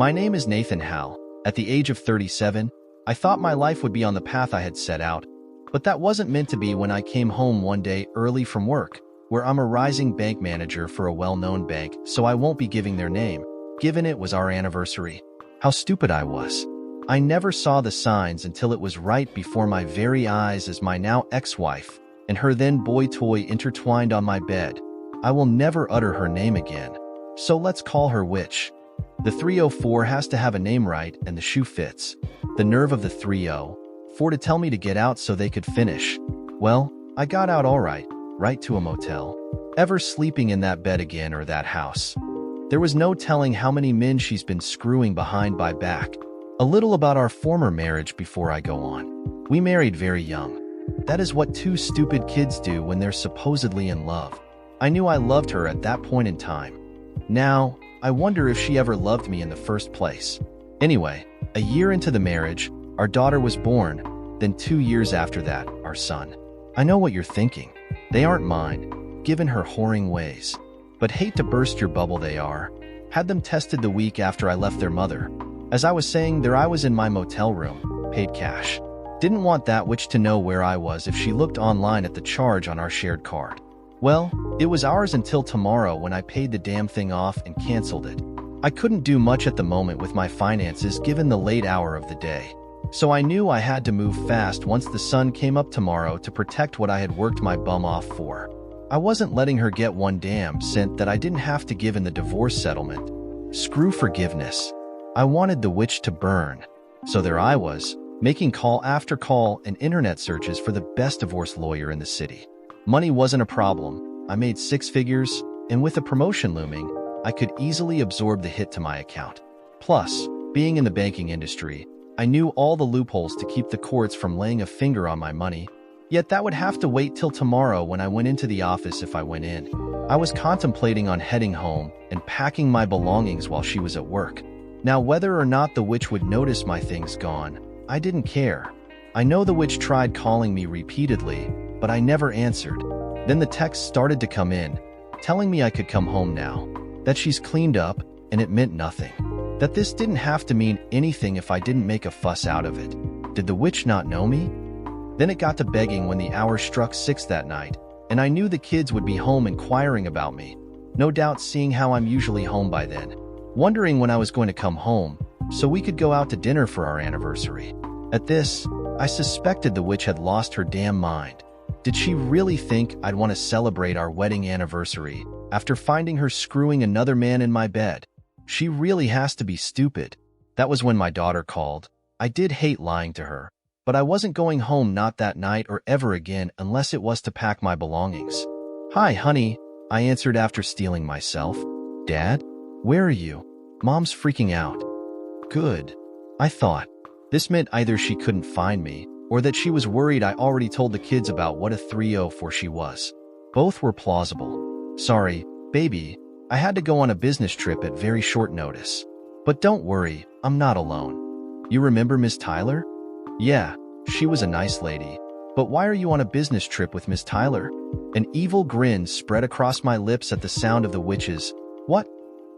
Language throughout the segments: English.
My name is Nathan Howell. At the age of 37, I thought my life would be on the path I had set out, but that wasn't meant to be when I came home one day early from work, where I'm a rising bank manager for a well-known bank, so I won't be giving their name, given it was our anniversary. How stupid I was. I never saw the signs until it was right before my very eyes as my now ex-wife and her then boy toy intertwined on my bed. I will never utter her name again, so let's call her Witch. The 304 has to have a name right, and the shoe fits. The nerve of the 304 to tell me to get out so they could finish. Well, I got out all right to a motel. Ever sleeping in that bed again or that house? There was no telling how many men she's been screwing behind my back. A little about our former marriage before I go on. We married very young. That is what two stupid kids do when they're supposedly in love. I knew I loved her at that point in time. Now, I wonder if she ever loved me in the first place. Anyway, a year into the marriage, our daughter was born. Then 2 years after that, our son. I know what you're thinking. They aren't mine, given her whoring ways. But hate to burst your bubble, they are. Had them tested the week after I left their mother. As I was saying, there I was in my motel room, paid cash. Didn't want that witch to know where I was if she looked online at the charge on our shared card. Well, it was ours until tomorrow when I paid the damn thing off and canceled it. I couldn't do much at the moment with my finances given the late hour of the day. So I knew I had to move fast once the sun came up tomorrow to protect what I had worked my bum off for. I wasn't letting her get one damn cent that I didn't have to give in the divorce settlement. Screw forgiveness. I wanted the witch to burn. So there I was, making call after call and internet searches for the best divorce lawyer in the city. Money wasn't a problem. I made 6 figures, and with a promotion looming, I could easily absorb the hit to my account. Plus, being in the banking industry, I knew all the loopholes to keep the courts from laying a finger on my money. Yet that would have to wait till tomorrow when I went into the office if I went in. I was contemplating on heading home and packing my belongings while she was at work. Now, whether or not the witch would notice my things gone, I didn't care. I know the witch tried calling me repeatedly, but I never answered. Then the texts started to come in, telling me I could come home now, that she's cleaned up, and it meant nothing. That this didn't have to mean anything if I didn't make a fuss out of it. Did the witch not know me? Then it got to begging when the hour struck 6 that night, and I knew the kids would be home inquiring about me, no doubt seeing how I'm usually home by then, wondering when I was going to come home, so we could go out to dinner for our anniversary. At this, I suspected the witch had lost her damn mind. Did she really think I'd want to celebrate our wedding anniversary after finding her screwing another man in my bed? She really has to be stupid. That was when my daughter called. I did hate lying to her, but I wasn't going home, not that night or ever again, unless it was to pack my belongings. "Hi, honey," I answered after steeling myself. "Dad? Where are you?" "Mom's freaking out." Good. I thought. This meant either she couldn't find me, or that she was worried I already told the kids about what a 304 she was. Both were plausible. "Sorry, baby. I had to go on a business trip at very short notice. But don't worry, I'm not alone. You remember Miss Tyler?" "Yeah, she was a nice lady. But why are you on a business trip with Miss Tyler?" An evil grin spread across my lips at the sound of the witch's "what?"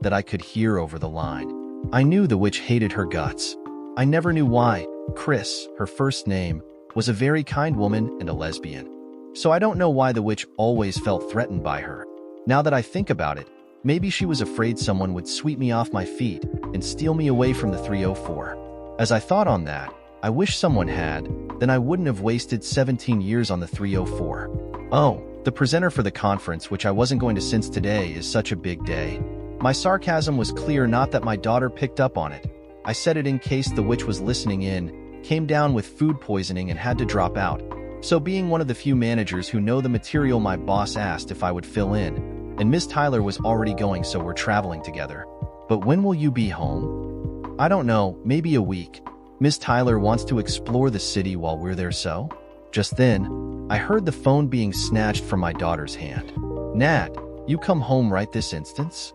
that I could hear over the line. I knew the witch hated her guts. I never knew why. Chris, her first name, was a very kind woman and a lesbian. So I don't know why the witch always felt threatened by her. Now that I think about it, maybe she was afraid someone would sweep me off my feet and steal me away from the 304. As I thought on that, I wish someone had, then I wouldn't have wasted 17 years on the 304. Oh, the presenter for the conference, which I wasn't going to since today is such a big day. My sarcasm was clear, not that my daughter picked up on it. I said it in case the witch was listening in, came down with food poisoning and had to drop out. So being one of the few managers who know the material, my boss asked if I would fill in, and Miss Tyler was already going, so we're traveling together. "But when will you be home?" "I don't know, maybe a week. Miss Tyler wants to explore the city while we're there, so." Just then, I heard the phone being snatched from my daughter's hand. "Nat, you come home right this instance?"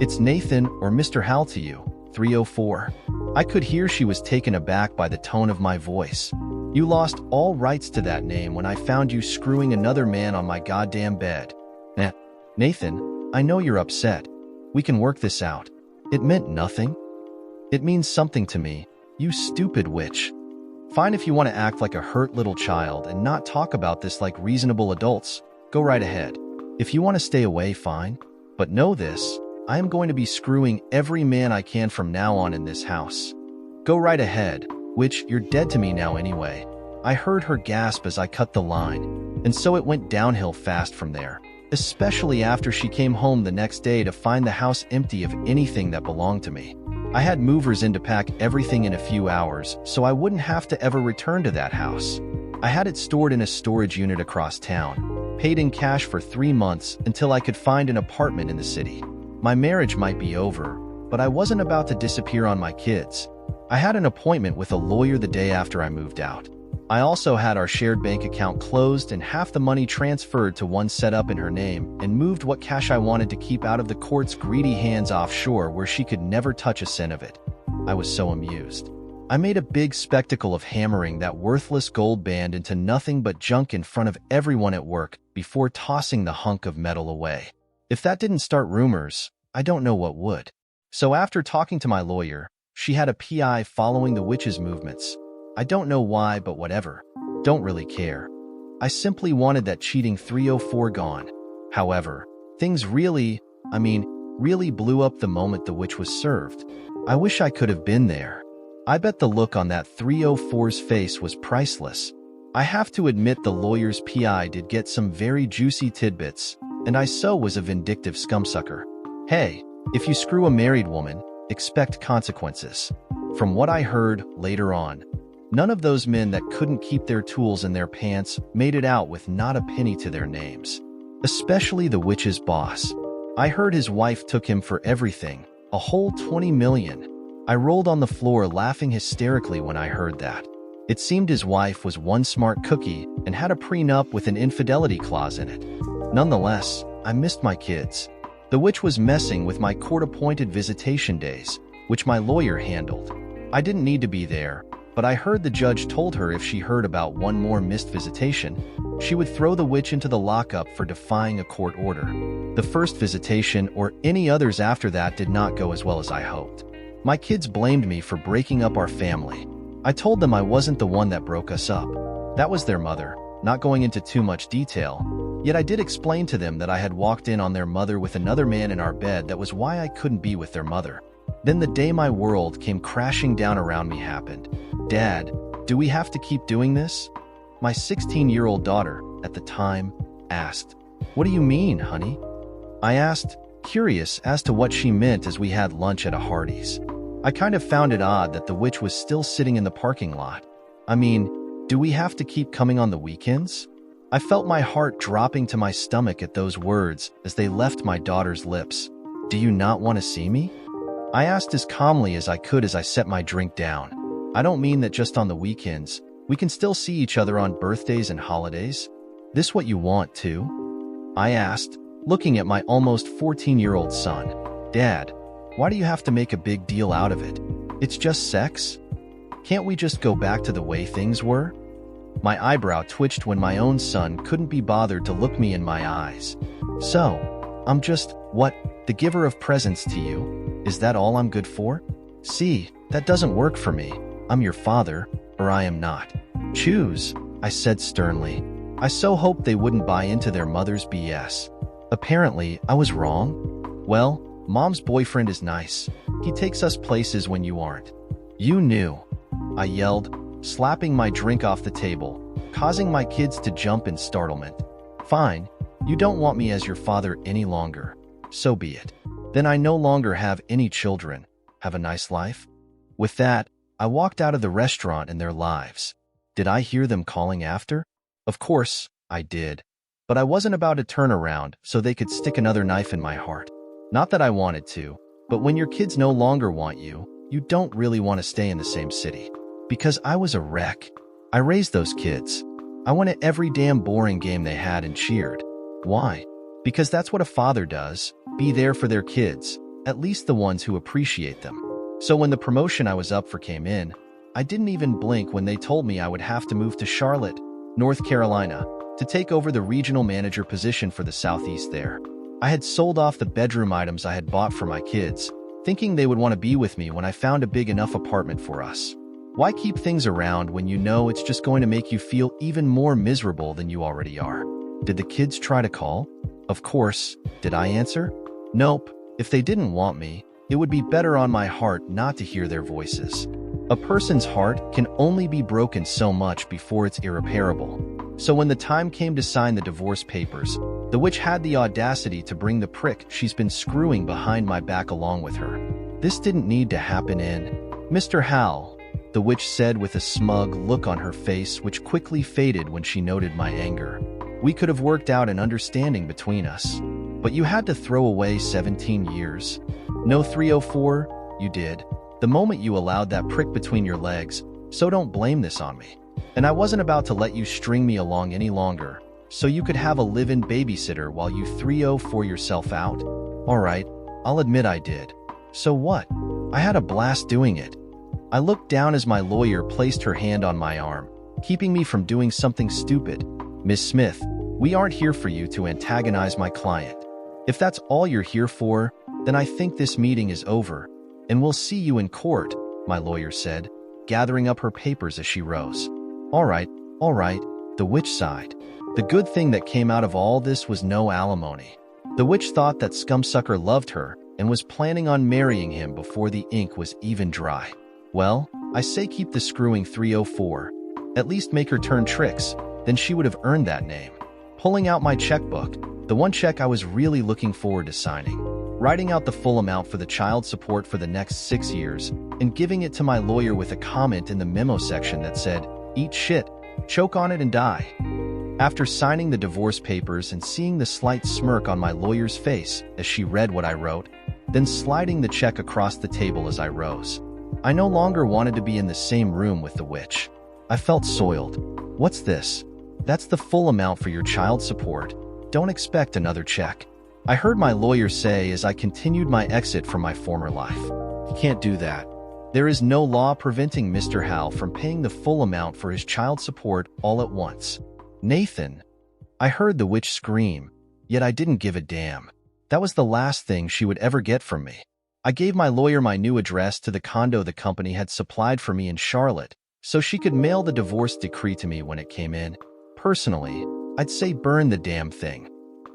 "It's Nathan or Mr. Hal to you, 304. I could hear she was taken aback by the tone of my voice. "You lost all rights to that name when I found you screwing another man on my goddamn bed." "Nathan, I know you're upset. We can work this out." It meant nothing. It means something to me. You stupid witch. Fine if you want to act like a hurt little child and not talk about this like reasonable adults. Go right ahead. If you want to stay away, fine. But know this, I am going to be screwing every man I can from now on in this house. Go right ahead, witch, you're dead to me now anyway. I heard her gasp as I cut the line, and so it went downhill fast from there, especially after she came home the next day to find the house empty of anything that belonged to me. I had movers in to pack everything in a few hours, so I wouldn't have to ever return to that house. I had it stored in a storage unit across town, paid in cash for 3 months until I could find an apartment in the city. My marriage might be over, but I wasn't about to disappear on my kids. I had an appointment with a lawyer the day after I moved out. I also had our shared bank account closed and half the money transferred to one set up in her name and moved what cash I wanted to keep out of the court's greedy hands offshore where she could never touch a cent of it. I was so amused. I made a big spectacle of hammering that worthless gold band into nothing but junk in front of everyone at work before tossing the hunk of metal away. If that didn't start rumors, I don't know what would. So after talking to my lawyer, she had a PI following the witch's movements. I don't know why, but whatever. Don't really care. I simply wanted that cheating 304 gone. However, things really blew up the moment the witch was served. I wish I could have been there. I bet the look on that 304's face was priceless. I have to admit the lawyer's PI did get some very juicy tidbits, and I so was a vindictive scumsucker. Hey, if you screw a married woman, expect consequences. From what I heard later on, none of those men that couldn't keep their tools in their pants made it out with not a penny to their names. Especially the witch's boss. I heard his wife took him for everything, a whole 20 million. I rolled on the floor laughing hysterically when I heard that. It seemed his wife was one smart cookie and had a prenup with an infidelity clause in it. Nonetheless, I missed my kids. The witch was messing with my court-appointed visitation days, which my lawyer handled. I didn't need to be there, but I heard the judge told her if she heard about one more missed visitation, she would throw the witch into the lockup for defying a court order. The first visitation or any others after that did not go as well as I hoped. My kids blamed me for breaking up our family. I told them I wasn't the one that broke us up. That was their mother, not going into too much detail. Yet I did explain to them that I had walked in on their mother with another man in our bed. That was why I couldn't be with their mother. Then the day my world came crashing down around me happened. Dad, do we have to keep doing this? My 16-year-old daughter, at the time, asked. What do you mean, honey? I asked, curious as to what she meant as we had lunch at a Hardee's. I kind of found it odd that the witch was still sitting in the parking lot. I mean, do we have to keep coming on the weekends? I felt my heart dropping to my stomach at those words as they left my daughter's lips. Do you not want to see me? I asked as calmly as I could as I set my drink down. I don't mean that just on the weekends. We can still see each other on birthdays and holidays. This what you want too? I asked, looking at my almost 14-year-old son. Dad, why do you have to make a big deal out of it? It's just sex? Can't we just go back to the way things were? My eyebrow twitched when my own son couldn't be bothered to look me in my eyes. So, I'm just, what, the giver of presents to you? Is that all I'm good for? See, that doesn't work for me. I'm your father, or I am not. Choose, I said sternly. I so hoped they wouldn't buy into their mother's BS. Apparently, I was wrong. Well, Mom's boyfriend is nice. He takes us places when you aren't. You knew, I yelled, slapping my drink off the table, causing my kids to jump in startlement. Fine, you don't want me as your father any longer. So be it. Then I no longer have any children. Have a nice life? With that, I walked out of the restaurant and their lives. Did I hear them calling after? Of course, I did. But I wasn't about to turn around so they could stick another knife in my heart. Not that I wanted to, but when your kids no longer want you, you don't really want to stay in the same city. Because I was a wreck. I raised those kids. I went at every damn boring game they had and cheered. Why? Because that's what a father does. Be there for their kids, at least the ones who appreciate them. So when the promotion I was up for came in, I didn't even blink when they told me I would have to move to Charlotte, North Carolina, to take over the regional manager position for the Southeast there. I had sold off the bedroom items I had bought for my kids, thinking they would want to be with me when I found a big enough apartment for us. Why keep things around when you know it's just going to make you feel even more miserable than you already are? Did the kids try to call? Of course. Did I answer? Nope. If they didn't want me, it would be better on my heart not to hear their voices. A person's heart can only be broken so much before it's irreparable. So when the time came to sign the divorce papers, the witch had the audacity to bring the prick she's been screwing behind my back along with her. This didn't need to happen in. Mr. Hal, the witch said with a smug look on her face which quickly faded when she noted my anger. We could have worked out an understanding between us. But you had to throw away 17 years. No 304, you did. The moment you allowed that prick between your legs, so don't blame this on me. And I wasn't about to let you string me along any longer, so you could have a live-in babysitter while you 304 yourself out? Alright, I'll admit I did. So what? I had a blast doing it. I looked down as my lawyer placed her hand on my arm, keeping me from doing something stupid. Miss Smith, we aren't here for you to antagonize my client. If that's all you're here for, then I think this meeting is over, and we'll see you in court, my lawyer said, gathering up her papers as she rose. All right, the witch sighed. The good thing that came out of all this was no alimony. The witch thought that scumsucker loved her and was planning on marrying him before the ink was even dry. Well, I say keep the screwing 304. At least make her turn tricks, then she would have earned that name. Pulling out my checkbook, the one check I was really looking forward to signing, writing out the full amount for the child support for the next 6 years, and giving it to my lawyer with a comment in the memo section that said, "Eat shit, choke on it and die." After signing the divorce papers and seeing the slight smirk on my lawyer's face as she read what I wrote, then sliding the check across the table as I rose, I no longer wanted to be in the same room with the witch. I felt soiled. What's this? That's the full amount for your child support. Don't expect another check. I heard my lawyer say as I continued my exit from my former life. You can't do that. There is no law preventing Mr. Hal from paying the full amount for his child support all at once. Nathan. I heard the witch scream, yet I didn't give a damn. That was the last thing she would ever get from me. I gave my lawyer my new address to the condo the company had supplied for me in Charlotte, so she could mail the divorce decree to me when it came in. Personally, I'd say burn the damn thing.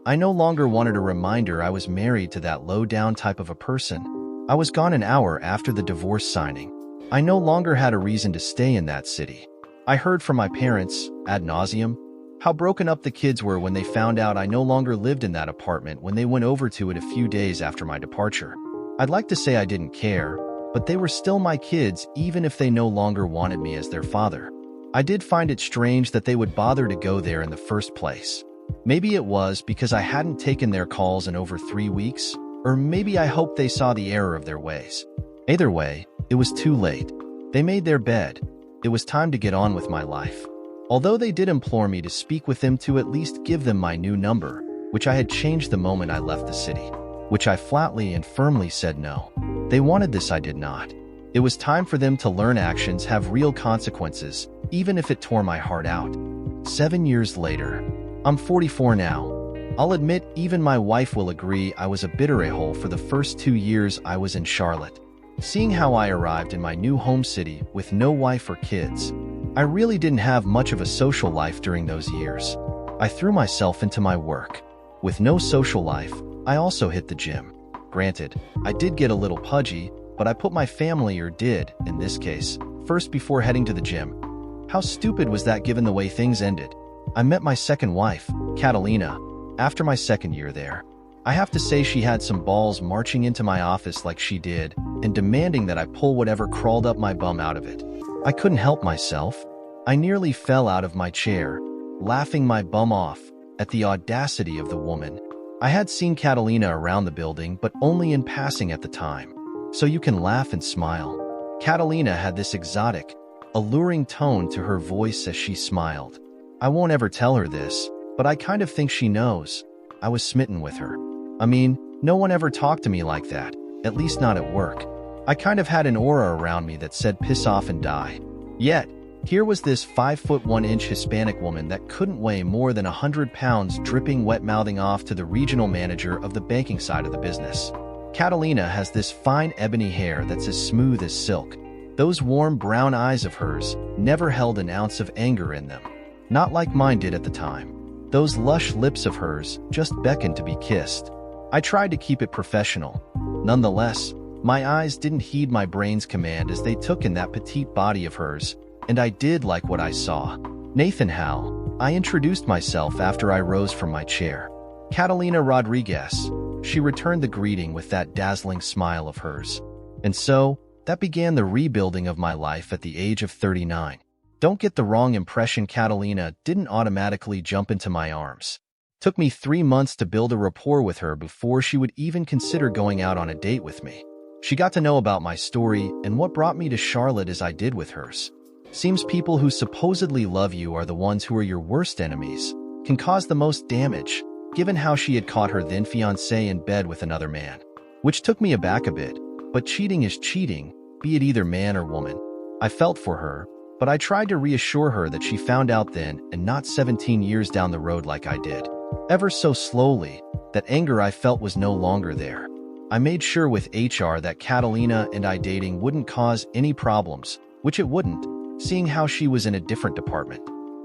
I no longer wanted a reminder I was married to that low-down type of a person. I was gone an hour after the divorce signing. I no longer had a reason to stay in that city. I heard from my parents, ad nauseum, how broken up the kids were when they found out I no longer lived in that apartment when they went over to it a few days after my departure. I'd like to say I didn't care, but they were still my kids even if they no longer wanted me as their father. I did find it strange that they would bother to go there in the first place. Maybe it was because I hadn't taken their calls in over 3 weeks, or maybe I hoped they saw the error of their ways. Either way, it was too late. They made their bed. It was time to get on with my life. Although they did implore me to speak with them to at least give them my new number, which I had changed the moment I left the city, which I flatly and firmly said no. They wanted this, I did not. It was time for them to learn actions have real consequences, even if it tore my heart out. 7 years later. I'm 44 now. I'll admit even my wife will agree I was a bitter a-hole for the first 2 years I was in Charlotte. Seeing how I arrived in my new home city with no wife or kids, I really didn't have much of a social life during those years. I threw myself into my work. With no social life, I also hit the gym. Granted, I did get a little pudgy, but I put my family, or did, in this case, first before heading to the gym. How stupid was that given the way things ended? I met my second wife, Catalina, after my second year there. I have to say she had some balls marching into my office like she did and demanding that I pull whatever crawled up my bum out of it. I couldn't help myself. I nearly fell out of my chair, laughing my bum off at the audacity of the woman. I had seen Catalina around the building, but only in passing at the time. So you can laugh and smile. Catalina had this exotic, alluring tone to her voice as she smiled. I won't ever tell her this, but I kind of think she knows. I was smitten with her. I mean, no one ever talked to me like that, at least not at work. I kind of had an aura around me that said piss off and die. Yet, here was this 5'1" Hispanic woman that couldn't weigh more than 100 pounds dripping wet mouthing off to the regional manager of the banking side of the business. Catalina has this fine ebony hair that's as smooth as silk. Those warm brown eyes of hers never held an ounce of anger in them. Not like mine did at the time. Those lush lips of hers just beckoned to be kissed. I tried to keep it professional. Nonetheless, my eyes didn't heed my brain's command as they took in that petite body of hers, and I did like what I saw. Nathan Howell, I introduced myself after I rose from my chair. Catalina Rodriguez. She returned the greeting with that dazzling smile of hers. And so, that began the rebuilding of my life at the age of 39. Don't get the wrong impression, Catalina didn't automatically jump into my arms. Took me 3 months to build a rapport with her before she would even consider going out on a date with me. She got to know about my story and what brought me to Charlotte as I did with hers. Seems people who supposedly love you are the ones who are your worst enemies, can cause the most damage, given how she had caught her then fiancé in bed with another man. Which took me aback a bit, but cheating is cheating, be it either man or woman. I felt for her, but I tried to reassure her that she found out then and not 17 years down the road like I did. Ever so slowly, that anger I felt was no longer there. I made sure with HR that Catalina and I dating wouldn't cause any problems, which it wouldn't, seeing how she was in a different department.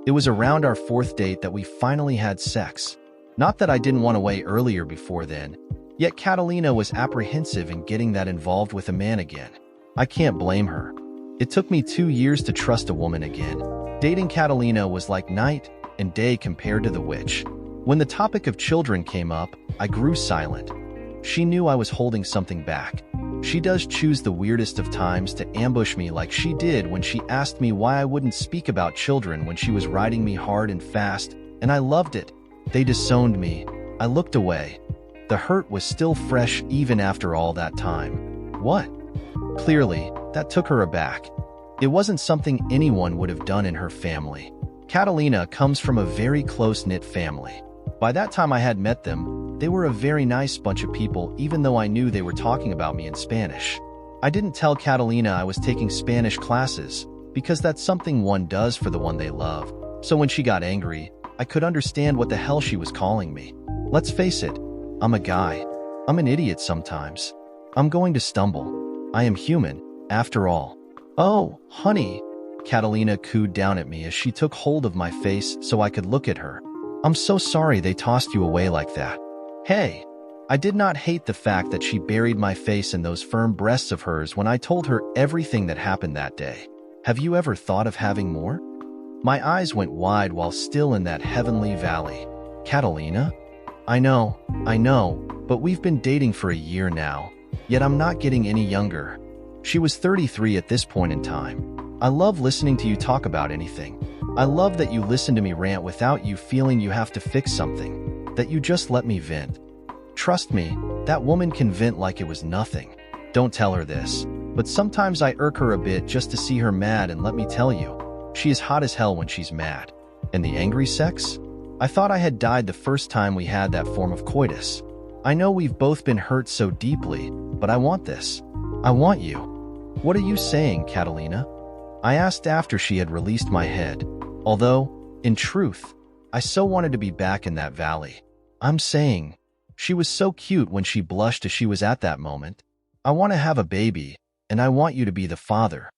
It was around our 4th date that we finally had sex. Not that I didn't want away earlier before then, yet Catalina was apprehensive in getting that involved with a man again. I can't blame her. It took me 2 years to trust a woman again. Dating Catalina was like night and day compared to the witch. When the topic of children came up, I grew silent. She knew I was holding something back. She does choose the weirdest of times to ambush me like she did when she asked me why I wouldn't speak about children when she was riding me hard and fast, and I loved it. They disowned me. I looked away. The hurt was still fresh even after all that time. What? Clearly, that took her aback. It wasn't something anyone would have done in her family. Catalina comes from a very close-knit family. By that time I had met them, they were a very nice bunch of people even though I knew they were talking about me in Spanish. I didn't tell Catalina I was taking Spanish classes because that's something one does for the one they love. So when she got angry, I could understand what the hell she was calling me. Let's face it, I'm a guy. I'm an idiot sometimes. I'm going to stumble. I am human, after all. Oh, honey, Catalina cooed down at me as she took hold of my face so I could look at her. I'm so sorry they tossed you away like that. Hey, I did not hate the fact that she buried my face in those firm breasts of hers when I told her everything that happened that day. Have you ever thought of having more? My eyes went wide while still in that heavenly valley. Catalina? I know, but we've been dating for a year now, yet I'm not getting any younger. She was 33 at this point in time. I love listening to you talk about anything. I love that you listen to me rant without you feeling you have to fix something, that you just let me vent. Trust me, that woman can vent like it was nothing. Don't tell her this, but sometimes I irk her a bit just to see her mad, and let me tell you, she is hot as hell when she's mad. And the angry sex? I thought I had died the first time we had that form of coitus. I know we've both been hurt so deeply, but I want this. I want you. What are you saying, Catalina? I asked after she had released my head, although, in truth, I so wanted to be back in that valley. I'm saying, she was so cute when she blushed as she was at that moment. I want to have a baby, and I want you to be the father.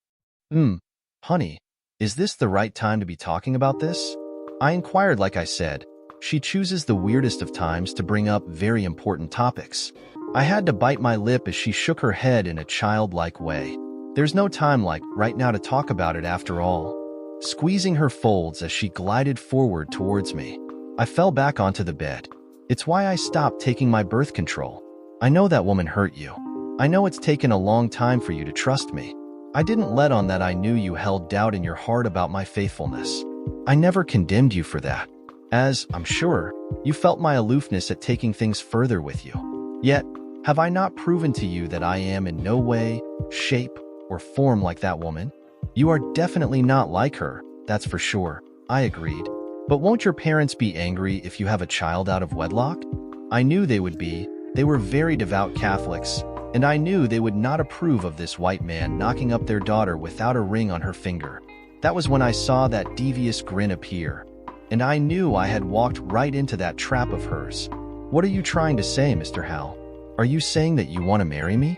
Honey, is this the right time to be talking about this? I inquired like I said. She chooses the weirdest of times to bring up very important topics. I had to bite my lip as she shook her head in a childlike way. There's no time like right now to talk about it after all. Squeezing her folds as she glided forward towards me, I fell back onto the bed. It's why I stopped taking my birth control. I know that woman hurt you. I know it's taken a long time for you to trust me. I didn't let on that I knew you held doubt in your heart about my faithfulness. I never condemned you for that, as, I'm sure, you felt my aloofness at taking things further with you. Yet, have I not proven to you that I am in no way, shape, or form like that woman? You are definitely not like her, that's for sure, I agreed. But won't your parents be angry if you have a child out of wedlock? I knew they would be. They were very devout Catholics, and I knew they would not approve of this white man knocking up their daughter without a ring on her finger. That was when I saw that devious grin appear, and I knew I had walked right into that trap of hers. What are you trying to say, Mr. Howell? "Are you saying that you want to marry me?"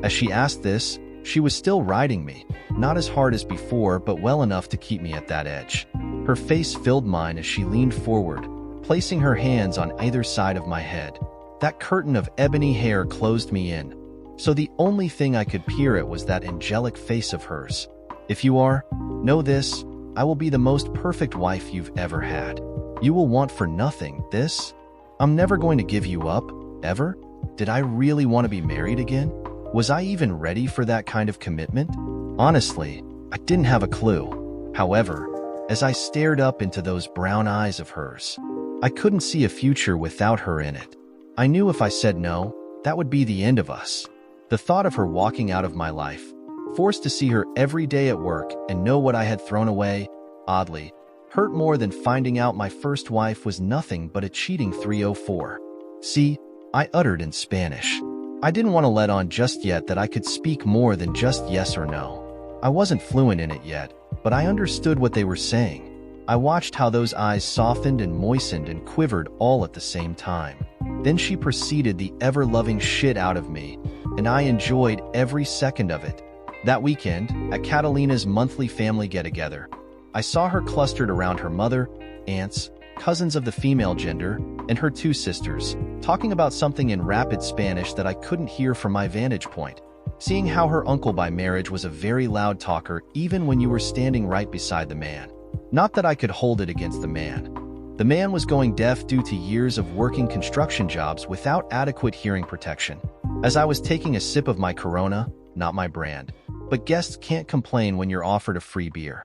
As she asked this, she was still riding me, not as hard as before, but well enough to keep me at that edge. Her face filled mine as she leaned forward, placing her hands on either side of my head. That curtain of ebony hair closed me in, so the only thing I could peer at was that angelic face of hers. "If you are, know this, I will be the most perfect wife you've ever had. You will want for nothing this. I'm never going to give you up, ever." Did I really want to be married again? Was I even ready for that kind of commitment? Honestly, I didn't have a clue. However, as I stared up into those brown eyes of hers, I couldn't see a future without her in it. I knew if I said no, that would be the end of us. The thought of her walking out of my life, forced to see her every day at work and know what I had thrown away, oddly, hurt more than finding out my first wife was nothing but a cheating 304. "See," I uttered in Spanish. I didn't want to let on just yet that I could speak more than just yes or no. I wasn't fluent in it yet, but I understood what they were saying. I watched how those eyes softened and moistened and quivered all at the same time. Then she proceeded the ever-loving shit out of me, and I enjoyed every second of it. That weekend, at Catalina's monthly family get-together, I saw her clustered around her mother, aunts, cousins of the female gender, and her two sisters, talking about something in rapid Spanish that I couldn't hear from my vantage point. Seeing how her uncle by marriage was a very loud talker even when you were standing right beside the man. Not that I could hold it against the man. The man was going deaf due to years of working construction jobs without adequate hearing protection. As I was taking a sip of my Corona, not my brand, but guests can't complain when you're offered a free beer.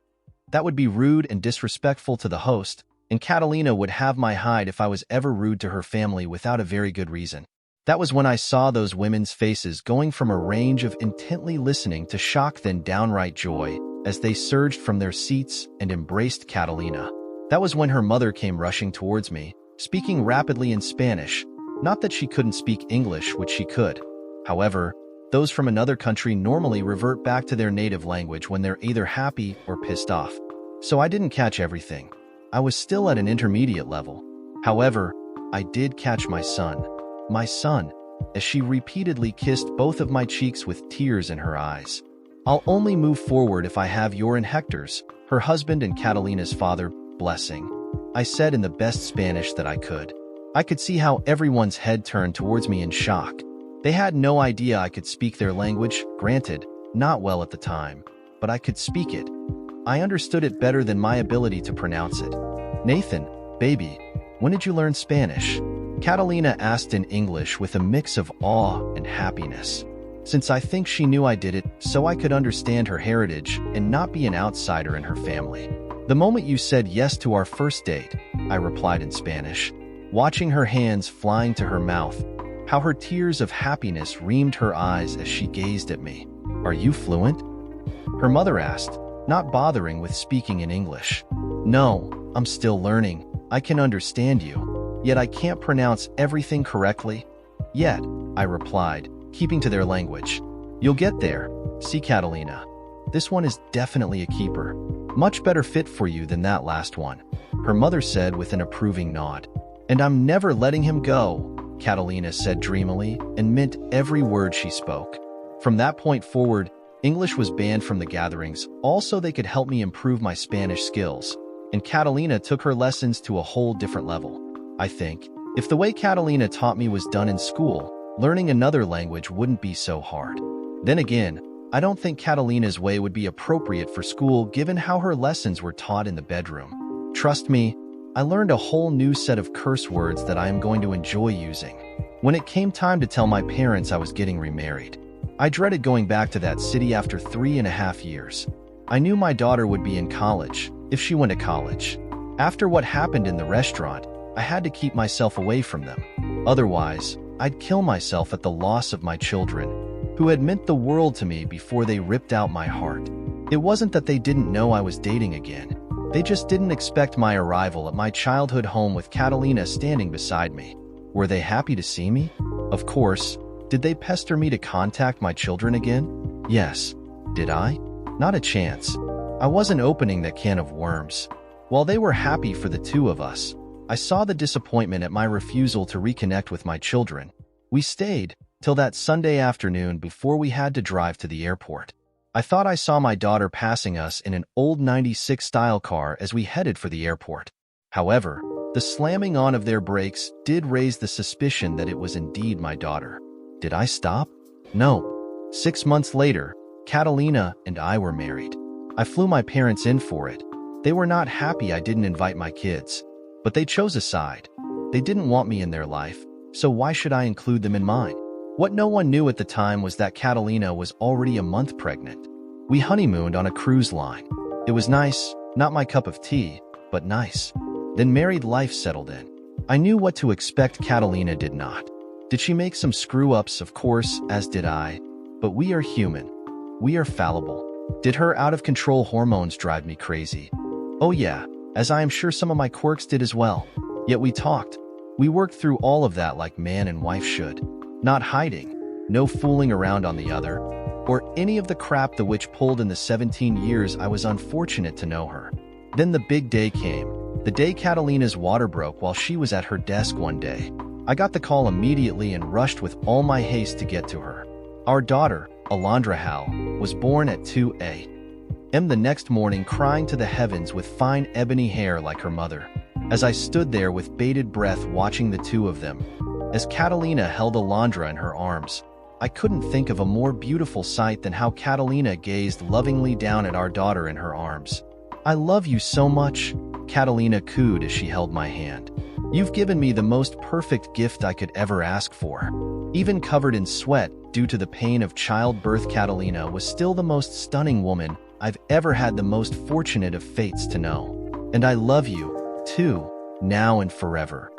That would be rude and disrespectful to the host, and Catalina would have my hide if I was ever rude to her family without a very good reason. That was when I saw those women's faces going from a range of intently listening to shock then downright joy as they surged from their seats and embraced Catalina. That was when her mother came rushing towards me, speaking rapidly in Spanish. Not that she couldn't speak English, which she could. However, those from another country normally revert back to their native language when they're either happy or pissed off. So I didn't catch everything. I was still at an intermediate level. However, I did catch my son, as she repeatedly kissed both of my cheeks with tears in her eyes. "I'll only move forward if I have your and Hector's," her husband and Catalina's father, blessing, I said in the best Spanish that I could. I could see how everyone's head turned towards me in shock. They had no idea I could speak their language, granted, not well at the time, but I could speak it. I understood it better than my ability to pronounce it. "Nathan, baby, when did you learn Spanish?" Catalina asked in English with a mix of awe and happiness. Since I think she knew I did it so I could understand her heritage and not be an outsider in her family. "The moment you said yes to our first date," I replied in Spanish, watching her hands flying to her mouth, how her tears of happiness reamed her eyes as she gazed at me. "Are you fluent?" her mother asked, not bothering with speaking in English. "No, I'm still learning. I can understand you, yet I can't pronounce everything correctly." "Yet," I replied, keeping to their language. "You'll get there. See, Catalina. This one is definitely a keeper. Much better fit for you than that last one," her mother said with an approving nod. "And I'm never letting him go," Catalina said dreamily, and meant every word she spoke. From that point forward, English was banned from the gatherings, also they could help me improve my Spanish skills, and Catalina took her lessons to a whole different level. I think, if the way Catalina taught me was done in school, learning another language wouldn't be so hard. Then again, I don't think Catalina's way would be appropriate for school given how her lessons were taught in the bedroom. Trust me, I learned a whole new set of curse words that I am going to enjoy using. When it came time to tell my parents I was getting remarried, I dreaded going back to that city after 3.5 years. I knew my daughter would be in college, if she went to college. After what happened in the restaurant, I had to keep myself away from them. Otherwise, I'd kill myself at the loss of my children, who had meant the world to me before they ripped out my heart. It wasn't that they didn't know I was dating again. They just didn't expect my arrival at my childhood home with Catalina standing beside me. Were they happy to see me? Of course. Did they pester me to contact my children again? Yes. Did I? Not a chance. I wasn't opening that can of worms. While they were happy for the two of us, I saw the disappointment at my refusal to reconnect with my children. We stayed, till that Sunday afternoon before we had to drive to the airport. I thought I saw my daughter passing us in an old 96 style car as we headed for the airport. However, the slamming on of their brakes did raise the suspicion that it was indeed my daughter. Did I stop? No. 6 months later, Catalina and I were married. I flew my parents in for it. They were not happy I didn't invite my kids, but they chose a side. They didn't want me in their life, so why should I include them in mine? What no one knew at the time was that Catalina was already a month pregnant. We honeymooned on a cruise line. It was nice, not my cup of tea, but nice. Then married life settled in. I knew what to expect. Catalina did not. Did she make some screw-ups? Of course, as did I. But we are human. We are fallible. Did her out-of-control hormones drive me crazy? Oh yeah, as I am sure some of my quirks did as well. Yet we talked. We worked through all of that like man and wife should. Not hiding, no fooling around on the other, or any of the crap the witch pulled in the 17 years I was unfortunate to know her. Then the big day came. The day Catalina's water broke while she was at her desk one day. I got the call immediately and rushed with all my haste to get to her. Our daughter, Alondra Hal, was born at 2 a.m. the next morning, crying to the heavens with fine ebony hair like her mother. As I stood there with bated breath watching the two of them, as Catalina held Alondra in her arms, I couldn't think of a more beautiful sight than how Catalina gazed lovingly down at our daughter in her arms. "I love you so much," Catalina cooed as she held my hand. "You've given me the most perfect gift I could ever ask for." Even covered in sweat due to the pain of childbirth, Catalina was still the most stunning woman I've ever had the most fortunate of fates to know. "And I love you, too, now and forever,"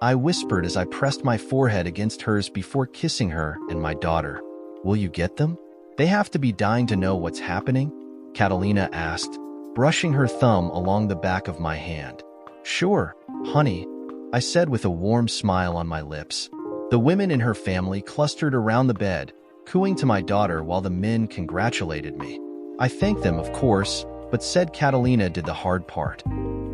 I whispered as I pressed my forehead against hers before kissing her and my daughter. "Will you get them? They have to be dying to know what's happening?" Catalina asked, brushing her thumb along the back of my hand. "Sure, honey," I said with a warm smile on my lips. The women in her family clustered around the bed, cooing to my daughter while the men congratulated me. I thanked them, of course, but said Catalina did the hard part.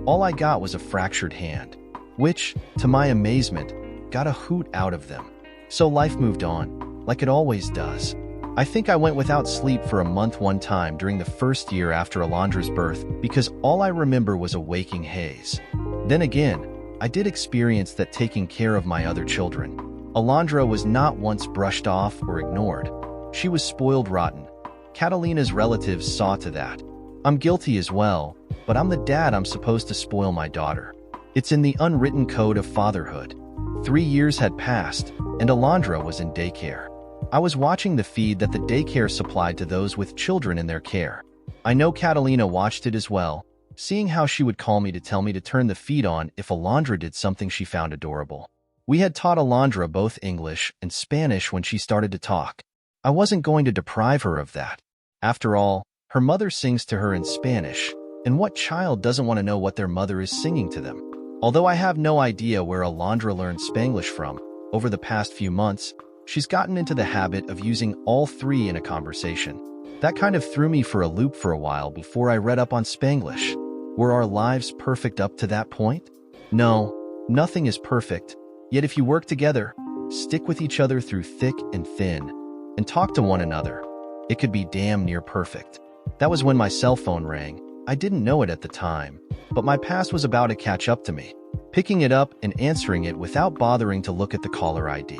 All I got was a fractured hand, which, to my amazement, got a hoot out of them. So life moved on, like it always does. I think I went without sleep for a month one time during the first year after Alondra's birth because all I remember was a waking haze. Then again, I did experience that taking care of my other children. Alondra was not once brushed off or ignored. She was spoiled rotten. Catalina's relatives saw to that. I'm guilty as well, but I'm the dad. I'm supposed to spoil my daughter. It's in the unwritten code of fatherhood. 3 years had passed, and Alondra was in daycare. I was watching the feed that the daycare supplied to those with children in their care. I know Catalina watched it as well, seeing how she would call me to tell me to turn the feed on if Alondra did something she found adorable. We had taught Alondra both English and Spanish when she started to talk. I wasn't going to deprive her of that. After all, her mother sings to her in Spanish, and what child doesn't want to know what their mother is singing to them? Although I have no idea where Alondra learned Spanglish from, over the past few months, she's gotten into the habit of using all three in a conversation. That kind of threw me for a loop for a while before I read up on Spanglish. Were our lives perfect up to that point? No, nothing is perfect. Yet if you work together, stick with each other through thick and thin, and talk to one another, it could be damn near perfect. That was when my cell phone rang. I didn't know it at the time, but my past was about to catch up to me, picking it up and answering it without bothering to look at the caller ID.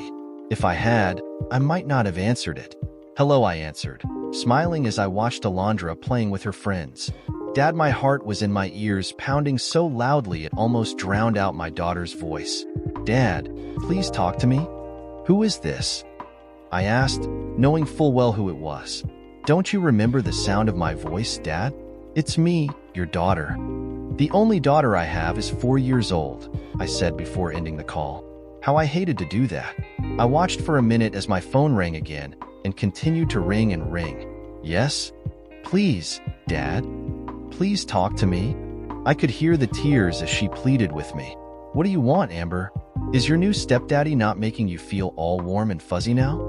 If I had, I might not have answered it. "Hello," I answered, smiling as I watched Alondra playing with her friends. "Dad," my heart was in my ears, pounding so loudly it almost drowned out my daughter's voice. "Dad, please talk to me." "Who is this?" I asked, knowing full well who it was. "Don't you remember the sound of my voice, Dad? It's me, your daughter." "The only daughter I have is 4 years old," I said before ending the call. How I hated to do that. I watched for a minute as my phone rang again and continued to ring and ring. "Yes? Please, Dad. Please talk to me." I could hear the tears as she pleaded with me. "What do you want, Amber? Is your new stepdaddy not making you feel all warm and fuzzy now?"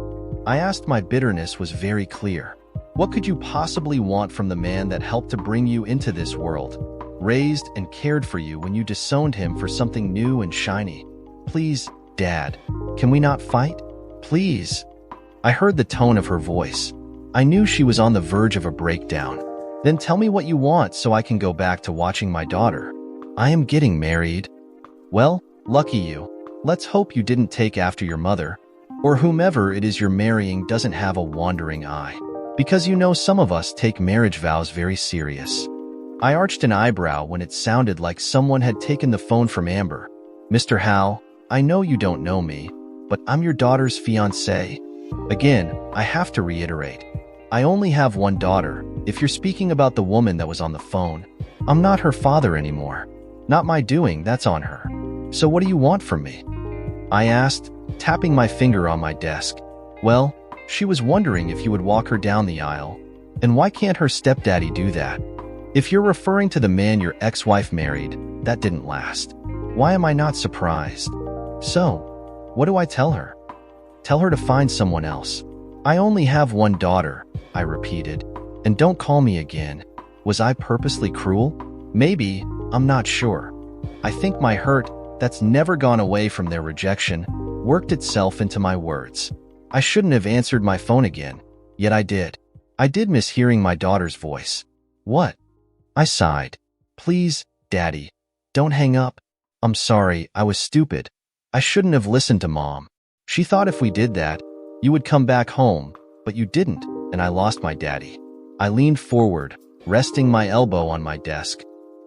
I asked. My bitterness was very clear. What could you possibly want from the man that helped to bring you into this world, raised and cared for you when you disowned him for something new and shiny? "Please, Dad, can we not fight? Please." I heard the tone of her voice. I knew she was on the verge of a breakdown. Then tell me what you want so I can go back to watching my daughter. I am getting married. Well, lucky you. Let's hope you didn't take after your mother, or whomever it is you're marrying doesn't have a wandering eye. Because you know some of us take marriage vows very serious. I arched an eyebrow when it sounded like someone had taken the phone from Amber. Mr. Howe, I know you don't know me, but I'm your daughter's fiancé. Again, I have to reiterate. I only have one daughter. If you're speaking about the woman that was on the phone, I'm not her father anymore. Not my doing, that's on her. So what do you want from me? I asked, tapping my finger on my desk. Well, she was wondering if you would walk her down the aisle. And why can't her stepdaddy do that? If you're referring to the man your ex-wife married, that didn't last. Why am I not surprised? So, what do I tell her? Tell her to find someone else. I only have one daughter, I repeated. And don't call me again. Was I purposely cruel? Maybe, I'm not sure. I think my hurt, that's never gone away from their rejection, worked itself into my words. I shouldn't have answered my phone again, yet I did. I did miss hearing my daughter's voice. What? I sighed. Please, Daddy, don't hang up. I'm sorry, I was stupid. I shouldn't have listened to Mom. She thought if we did that, you would come back home, but you didn't, and I lost my daddy. I leaned forward, resting my elbow on my desk.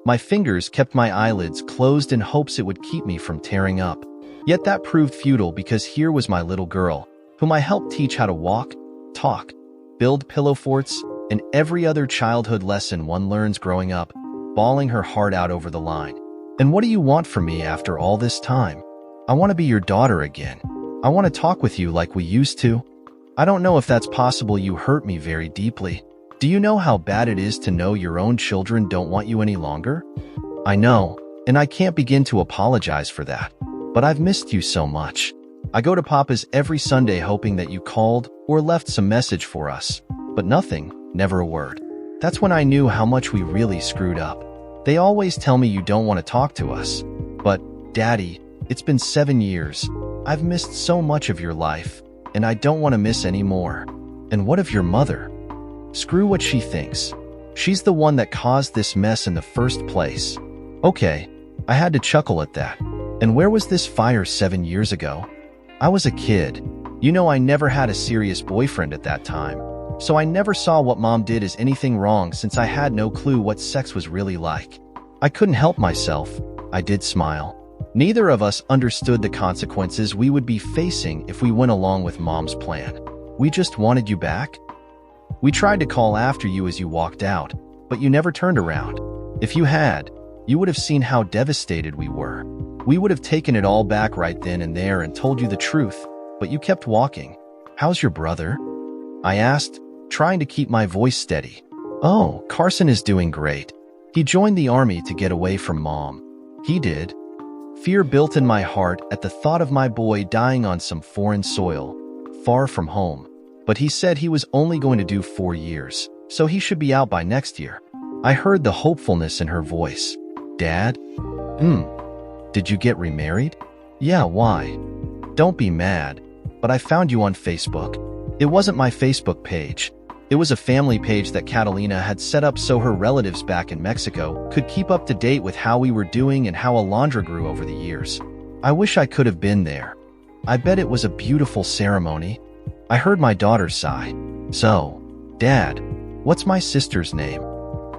My fingers kept my eyelids closed in hopes it would keep me from tearing up. Yet that proved futile because here was my little girl, whom I helped teach how to walk, talk, build pillow forts, and every other childhood lesson one learns growing up, bawling her heart out over the line. And what do you want from me after all this time? I want to be your daughter again. I want to talk with you like we used to. I don't know if that's possible. You hurt me very deeply. Do you know how bad it is to know your own children don't want you any longer? I know, and I can't begin to apologize for that. But I've missed you so much. I go to Papa's every Sunday hoping that you called or left some message for us. But nothing, never a word. That's when I knew how much we really screwed up. They always tell me you don't want to talk to us. But, Daddy, it's been 7 years. I've missed so much of your life, and I don't want to miss any more. And what of your mother? Screw what she thinks. She's the one that caused this mess in the first place. Okay, I had to chuckle at that. And where was this fire 7 years ago? I was a kid. You know, I never had a serious boyfriend at that time. So I never saw what Mom did as anything wrong since I had no clue what sex was really like. I couldn't help myself. I did smile. Neither of us understood the consequences we would be facing if we went along with Mom's plan. We just wanted you back. We tried to call after you as you walked out, but you never turned around. If you had, you would have seen how devastated we were. We would have taken it all back right then and there and told you the truth, but you kept walking. How's your brother? I asked, trying to keep my voice steady. Oh, Carson is doing great. He joined the army to get away from Mom. He did. Fear built in my heart at the thought of my boy dying on some foreign soil, far from home. But he said he was only going to do 4 years, so he should be out by next year. I heard the hopefulness in her voice. Dad? Did you get remarried? Yeah, why? Don't be mad, but I found you on Facebook. It wasn't my Facebook page. It was a family page that Catalina had set up so her relatives back in Mexico could keep up to date with how we were doing and how Alondra grew over the years. I wish I could have been there. I bet it was a beautiful ceremony. I heard my daughter sigh. So, Dad, what's my sister's name?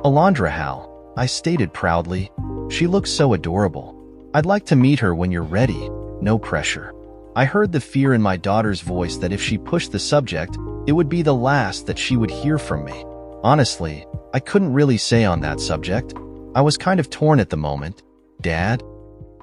Alondra Howe, I stated proudly. She looks so adorable. I'd like to meet her when you're ready. No pressure. I heard the fear in my daughter's voice that if she pushed the subject, it would be the last that she would hear from me. Honestly, I couldn't really say on that subject. I was kind of torn at the moment. Dad?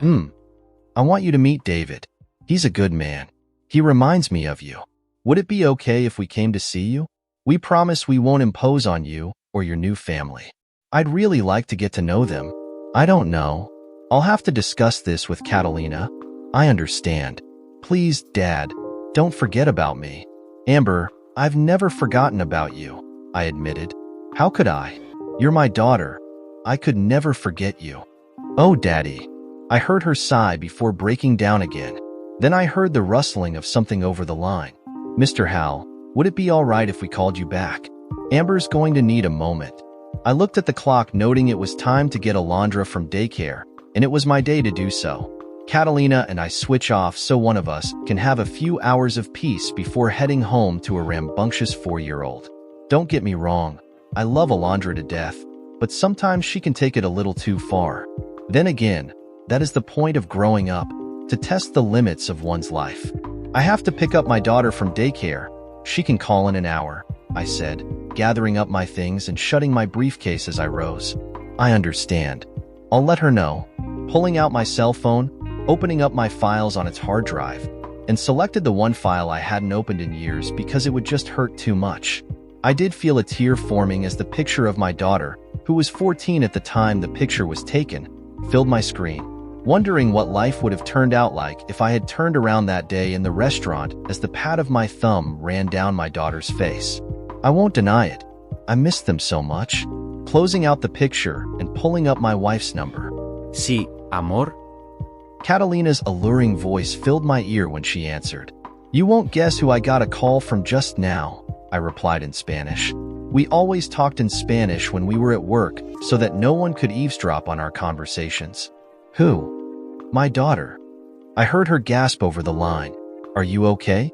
I want you to meet David. He's a good man. He reminds me of you. Would it be okay if we came to see you? We promise we won't impose on you or your new family. I'd really like to get to know them. I don't know. I'll have to discuss this with Catalina. I understand. Please, Dad, don't forget about me. Amber, I've never forgotten about you, I admitted. How could I? You're my daughter. I could never forget you. Oh, Daddy. I heard her sigh before breaking down again. Then I heard the rustling of something over the line. Mr. Hal, would it be all right if we called you back? Amber's going to need a moment. I looked at the clock, noting it was time to get Alondra from daycare, and it was my day to do so. Catalina and I switch off so one of us can have a few hours of peace before heading home to a rambunctious 4-year-old. Don't get me wrong, I love Alondra to death, but sometimes she can take it a little too far. Then again, that is the point of growing up, to test the limits of one's life. I have to pick up my daughter from daycare. She can call in an hour, I said, gathering up my things and shutting my briefcase as I rose. I understand. I'll let her know. Pulling out my cell phone, opening up my files on its hard drive, and selected the one file I hadn't opened in years because it would just hurt too much. I did feel a tear forming as the picture of my daughter, who was 14 at the time the picture was taken, filled my screen, wondering what life would have turned out like if I had turned around that day in the restaurant as the pat of my thumb ran down my daughter's face. I won't deny it. I missed them so much. Closing out the picture and pulling up my wife's number. Sí, amor. Catalina's alluring voice filled my ear when she answered. You won't guess who I got a call from just now, I replied in Spanish. We always talked in Spanish when we were at work so that no one could eavesdrop on our conversations. Who? My daughter. I heard her gasp over the line. Are you okay?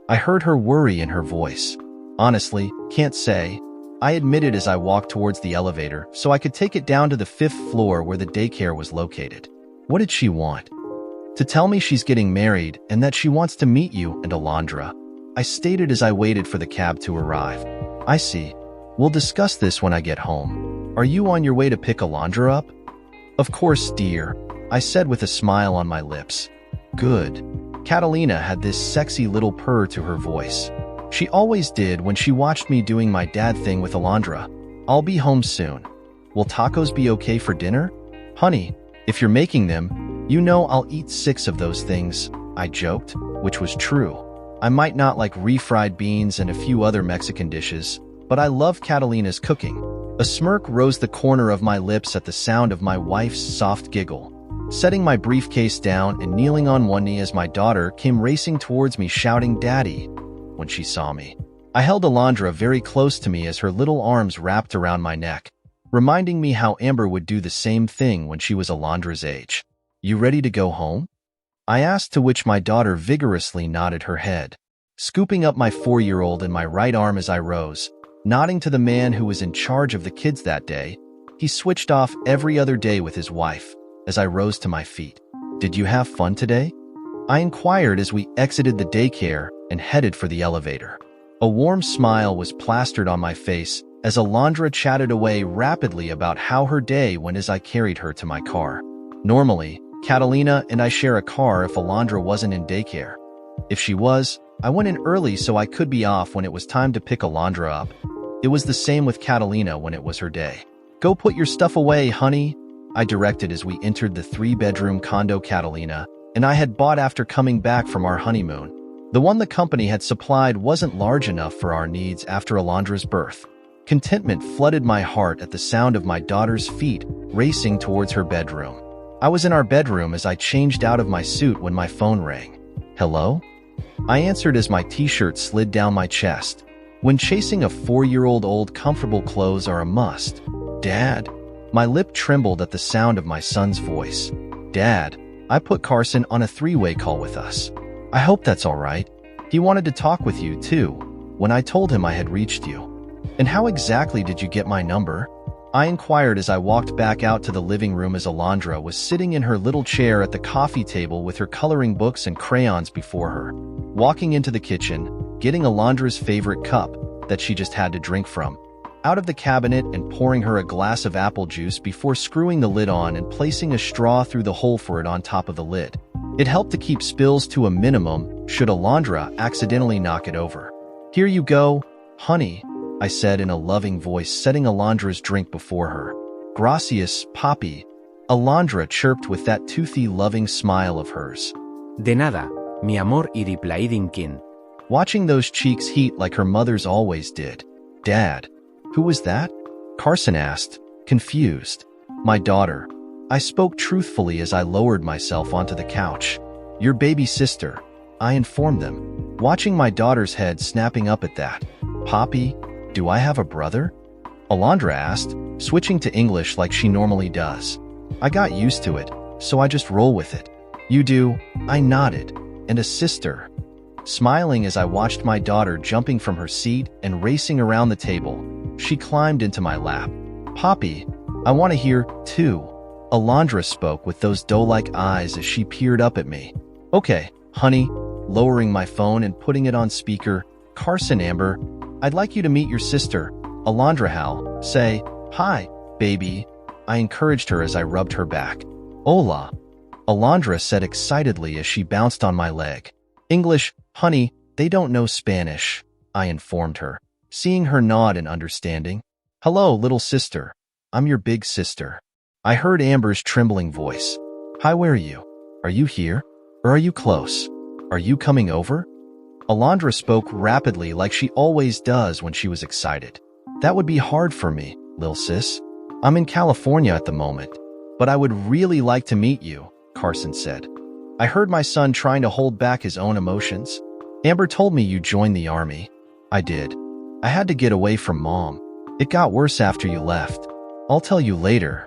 I heard her worry in her voice. Honestly, can't say. I admitted as I walked towards the elevator so I could take it down to the 5th floor where the daycare was located. What did she want? To tell me she's getting married and that she wants to meet you and Alondra, I stated as I waited for the cab to arrive. I see. We'll discuss this when I get home. Are you on your way to pick Alondra up? Of course, dear, I said with a smile on my lips. Good. Catalina had this sexy little purr to her voice. She always did when she watched me doing my dad thing with Alondra. I'll be home soon. Will tacos be okay for dinner? Honey, if you're making them, you know I'll eat 6 of those things, I joked, which was true. I might not like refried beans and a few other Mexican dishes, but I love Catalina's cooking. A smirk rose the corner of my lips at the sound of my wife's soft giggle. Setting my briefcase down and kneeling on one knee as my daughter came racing towards me shouting, Daddy, when she saw me. I held Alondra very close to me as her little arms wrapped around my neck, reminding me how Amber would do the same thing when she was Alondra's age. You ready to go home? I asked, to which my daughter vigorously nodded her head. Scooping up my 4-year-old in my right arm as I rose, nodding to the man who was in charge of the kids that day, he switched off every other day with his wife, as I rose to my feet. Did you have fun today? I inquired as we exited the daycare and headed for the elevator. A warm smile was plastered on my face as Alondra chatted away rapidly about how her day went as I carried her to my car. Normally, Catalina and I share a car if Alondra wasn't in daycare. If she was, I went in early so I could be off when it was time to pick Alondra up. It was the same with Catalina when it was her day. Go put your stuff away, honey, I directed as we entered the 3-bedroom condo Catalina and I had bought after coming back from our honeymoon. The one the company had supplied wasn't large enough for our needs after Alondra's birth. Contentment flooded my heart at the sound of my daughter's feet racing towards her bedroom. I was in our bedroom as I changed out of my suit when my phone rang. Hello? I answered as my t-shirt slid down my chest. When chasing a 4-year-old, comfortable clothes are a must. Dad? My lip trembled at the sound of my son's voice. Dad, I put Carson on a 3-way call with us. I hope that's all right. He wanted to talk with you, too, when I told him I had reached you. And how exactly did you get my number? I inquired as I walked back out to the living room as Alondra was sitting in her little chair at the coffee table with her coloring books and crayons before her. Walking into the kitchen, getting Alondra's favorite cup that she just had to drink from out of the cabinet and pouring her a glass of apple juice before screwing the lid on and placing a straw through the hole for it on top of the lid. It helped to keep spills to a minimum should Alondra accidentally knock it over. Here you go, honey, I said in a loving voice, setting Alondra's drink before her. Gracias, papi, Alondra chirped with that toothy, loving smile of hers. De nada, mi amor, y replied in kin. Watching those cheeks heat like her mother's always did. Dad, who was that? Carson asked, confused. My daughter. I spoke truthfully as I lowered myself onto the couch. Your baby sister, I informed them. watching my daughter's head snapping up at that. "Poppy, do I have a brother?" Alondra asked, switching to English like she normally does. I got used to it, so I just roll with it. "You do?" I nodded. "And a sister?" Smiling as I watched my daughter jumping from her seat and racing around the table, she climbed into my lap. "Poppy, I want to hear, too." Alondra spoke with those doe-like eyes as she peered up at me. "Okay, honey," lowering my phone and putting it on speaker. "Carson, Amber, I'd like you to meet your sister, Alondra. Hal. Say, hi, baby." I encouraged her as I rubbed her back. "Hola," Alondra said excitedly as she bounced on my leg. "English, honey, they don't know Spanish," I informed her, seeing her nod in understanding. "Hello, little sister. I'm your big sister." I heard Amber's trembling voice. "Hi, where are you? Are you here? Or are you close? Are you coming over?" Alondra spoke rapidly like she always does when she was excited. "That would be hard for me, lil sis. I'm in California at the moment, but I would really like to meet you," Carson said. I heard my son trying to hold back his own emotions. "Amber told me you joined the army." "I did. I had to get away from Mom. It got worse after you left. I'll tell you later."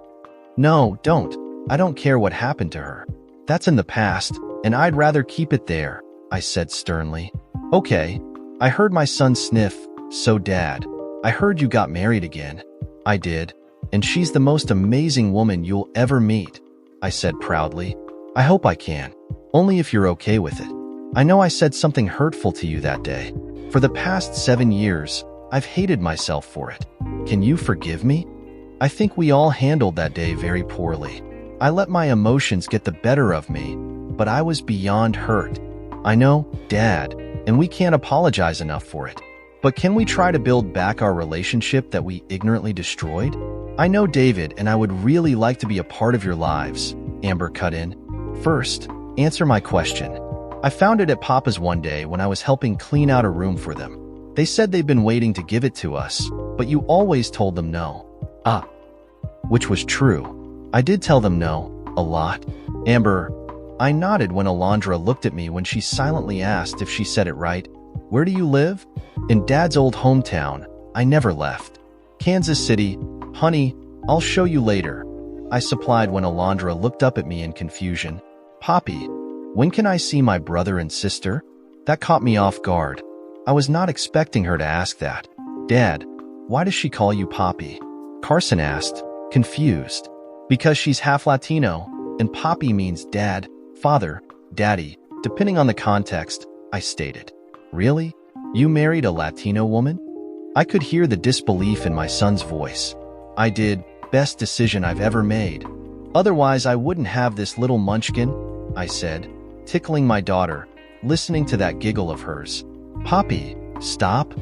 "No, don't. I don't care what happened to her. That's in the past, and I'd rather keep it there," I said sternly. "Okay." I heard my son sniff. "So Dad, I heard you got married again." "I did, and she's the most amazing woman you'll ever meet," I said proudly. "I hope I can. Only if you're okay with it. I know I said something hurtful to you that day. For the past 7 years, I've hated myself for it. Can you forgive me? I think we all handled that day very poorly. I let my emotions get the better of me, but I was beyond hurt. I know, Dad, and we can't apologize enough for it. But can we try to build back our relationship that we ignorantly destroyed? I know David and I would really like to be a part of your lives," Amber cut in. "First, answer my question. I found it at Papa's one day when I was helping clean out a room for them. They said they've been waiting to give it to us, but you always told them no." "Ah." Which was true. I did tell them no, a lot. "Amber," I nodded when Alondra looked at me when she silently asked if she said it right. "Where do you live?" "In Dad's old hometown. I never left." "Kansas City. Honey, I'll show you later," I supplied when Alondra looked up at me in confusion. "Poppy, when can I see my brother and sister?" That caught me off guard. I was not expecting her to ask that. "Dad, why does she call you Poppy?" Carson asked, confused. "Because she's half Latino, and Poppy means dad, father, daddy, depending on the context," I stated. "Really? You married a Latino woman?" I could hear the disbelief in my son's voice. "I did. Best decision I've ever made. Otherwise, I wouldn't have this little munchkin," I said, tickling my daughter, listening to that giggle of hers. "Poppy, stop,"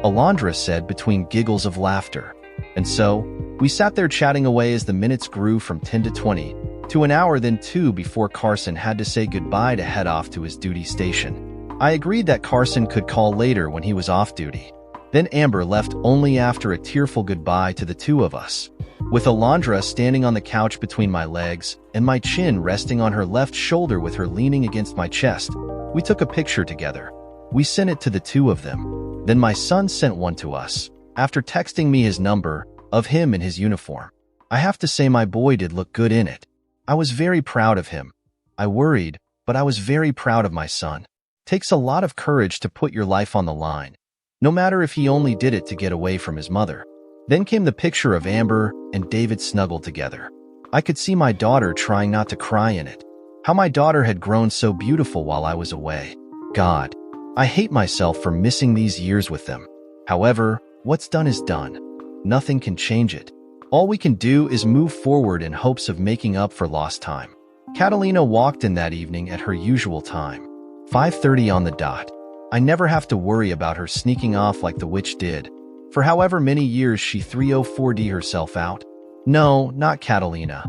Alondra said between giggles of laughter. And so, we sat there chatting away as the minutes grew from 10 to 20, to an hour then 2 before Carson had to say goodbye to head off to his duty station. I agreed that Carson could call later when he was off duty. Then Amber left only after a tearful goodbye to the two of us. With Alondra standing on the couch between my legs and my chin resting on her left shoulder with her leaning against my chest, we took a picture together. We sent it to the two of them. Then my son sent one to us, after texting me his number, of him in his uniform. I have to say my boy did look good in it. I was very proud of him. I worried, but I was very proud of my son. Takes a lot of courage to put your life on the line, no matter if he only did it to get away from his mother. Then came the picture of Amber and David snuggled together. I could see my daughter trying not to cry in it. How my daughter had grown so beautiful while I was away. God, I hate myself for missing these years with them. However, what's done is done. Nothing can change it. All we can do is move forward in hopes of making up for lost time. Catalina walked in that evening at her usual time, 5:30 on the dot. I never have to worry about her sneaking off like the witch did. For however many years she 304'd herself out. No, not Catalina.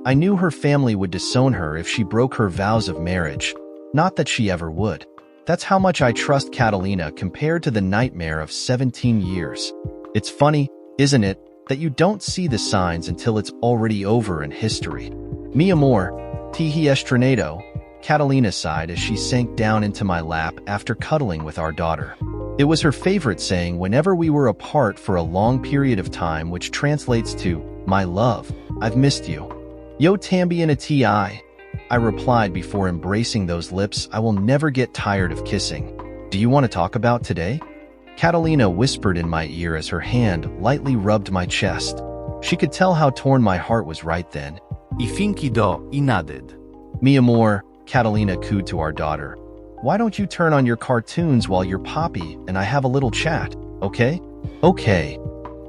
I knew her family would disown her if she broke her vows of marriage. Not that she ever would. That's how much I trust Catalina compared to the nightmare of 17 years. It's funny, isn't it, that you don't see the signs until it's already over in history. Mi amor, te he estrenado, Catalina sighed as she sank down into my lap after cuddling with our daughter. It was her favorite saying whenever we were apart for a long period of time, which translates to, "My love, I've missed you." "Yo tambien a ti," I replied before embracing those lips I will never get tired of kissing. "Do you want to talk about today?" Catalina whispered in my ear as her hand lightly rubbed my chest. She could tell how torn my heart was right then. I finki do, I nodded. "Mi amor," Catalina cooed to our daughter. "Why don't you turn on your cartoons while you're poppy and I have a little chat, okay?" "Okay."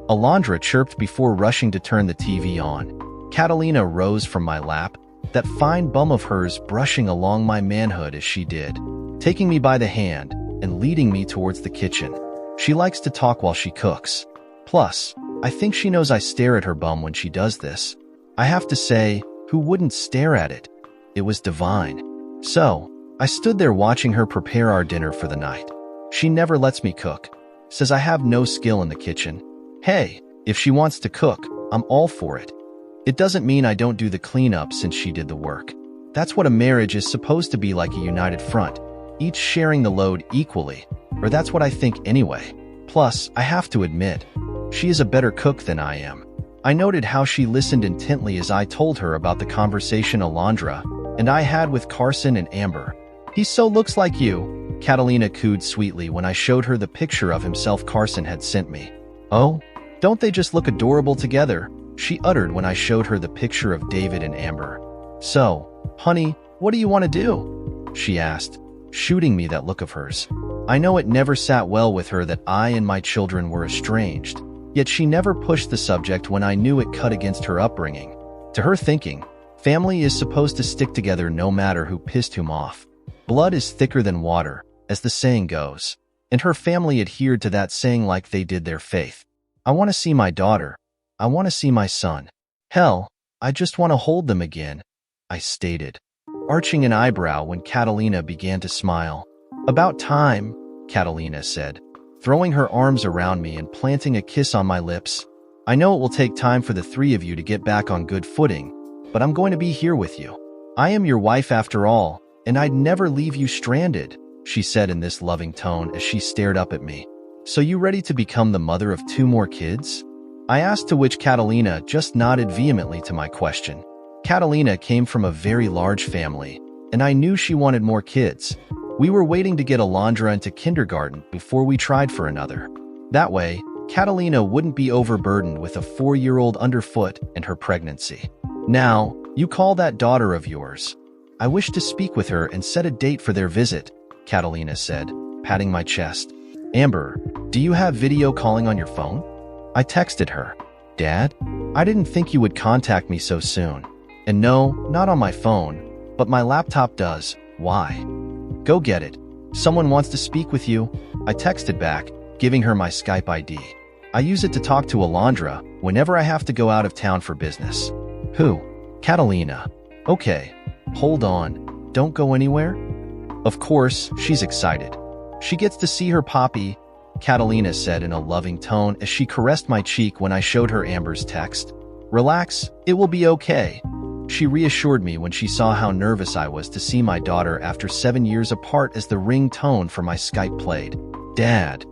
Alondra chirped before rushing to turn the TV on. Catalina rose from my lap, that fine bum of hers brushing along my manhood as she did, taking me by the hand and leading me towards the kitchen. She likes to talk while she cooks. Plus, I think she knows I stare at her bum when she does this. I have to say, who wouldn't stare at it? It was divine. So, I stood there watching her prepare our dinner for the night. She never lets me cook. Says I have no skill in the kitchen. Hey, if she wants to cook, I'm all for it. It doesn't mean I don't do the cleanup since she did the work. That's what a marriage is supposed to be, like a united front, each sharing the load equally, or that's what I think anyway. Plus, I have to admit, she is a better cook than I am. I noted how she listened intently as I told her about the conversation Alondra and I had with Carson and Amber. "He so looks like you," Catalina cooed sweetly when I showed her the picture of himself Carson had sent me. "Oh, don't they just look adorable together?" she uttered when I showed her the picture of David and Amber. "So, honey, what do you want to do?" she asked, shooting me that look of hers. I know it never sat well with her that I and my children were estranged, yet she never pushed the subject when I knew it cut against her upbringing. To her thinking, family is supposed to stick together no matter who pissed whom off. Blood is thicker than water, as the saying goes, and her family adhered to that saying like they did their faith. I want to see my daughter. I want to see my son. Hell, I just want to hold them again, I stated, arching an eyebrow when Catalina began to smile. "About time," Catalina said, throwing her arms around me and planting a kiss on my lips. "I know it will take time for the three of you to get back on good footing, but I'm going to be here with you. I am your wife after all, and I'd never leave you stranded," she said in this loving tone as she stared up at me. "So you ready to become the mother of 2 more kids?" I asked, to which Catalina just nodded vehemently to my question. Catalina came from a very large family, and I knew she wanted more kids. We were waiting to get Alondra into kindergarten before we tried for another. That way, Catalina wouldn't be overburdened with a 4-year-old underfoot and her pregnancy. "Now, you call that daughter of yours. I wish to speak with her and set a date for their visit," Catalina said, patting my chest. "Amber, do you have video calling on your phone?" I texted her. "Dad, I didn't think you would contact me so soon. And no, not on my phone, but my laptop does. Why?" "Go get it. Someone wants to speak with you," I texted back, giving her my Skype ID. "I use it to talk to Alondra whenever I have to go out of town for business." "Who?" "Catalina." "Okay, hold on. Don't go anywhere?" Of course, she's excited. She gets to see her poppy, Catalina said in a loving tone as she caressed my cheek when I showed her Amber's text. "Relax, it will be okay," she reassured me when she saw how nervous I was to see my daughter after 7 years apart as the ringtone for my Skype played. "Dad,"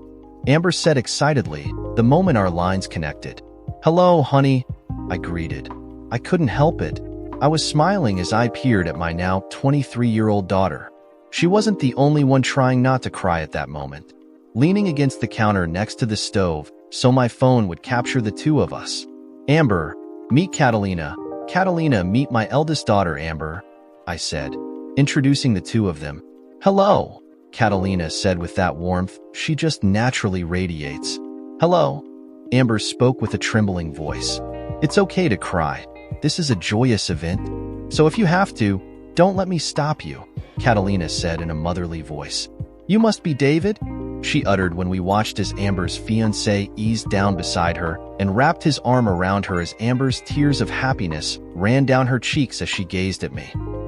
Amber said excitedly the moment our lines connected. "Hello, honey," I greeted. I couldn't help it. I was smiling as I peered at my now 23-year-old daughter. She wasn't the only one trying not to cry at that moment. Leaning against the counter next to the stove so my phone would capture the two of us. "Amber, meet Catalina. Catalina, meet my eldest daughter, Amber," I said, introducing the two of them. "Hello," Catalina said with that warmth she just naturally radiates. "Hello," Amber spoke with a trembling voice. "It's okay to cry. This is a joyous event. So if you have to, don't let me stop you," Catalina said in a motherly voice. "You must be David?" she uttered when we watched as Amber's fiancé eased down beside her and wrapped his arm around her as Amber's tears of happiness ran down her cheeks as she gazed at me.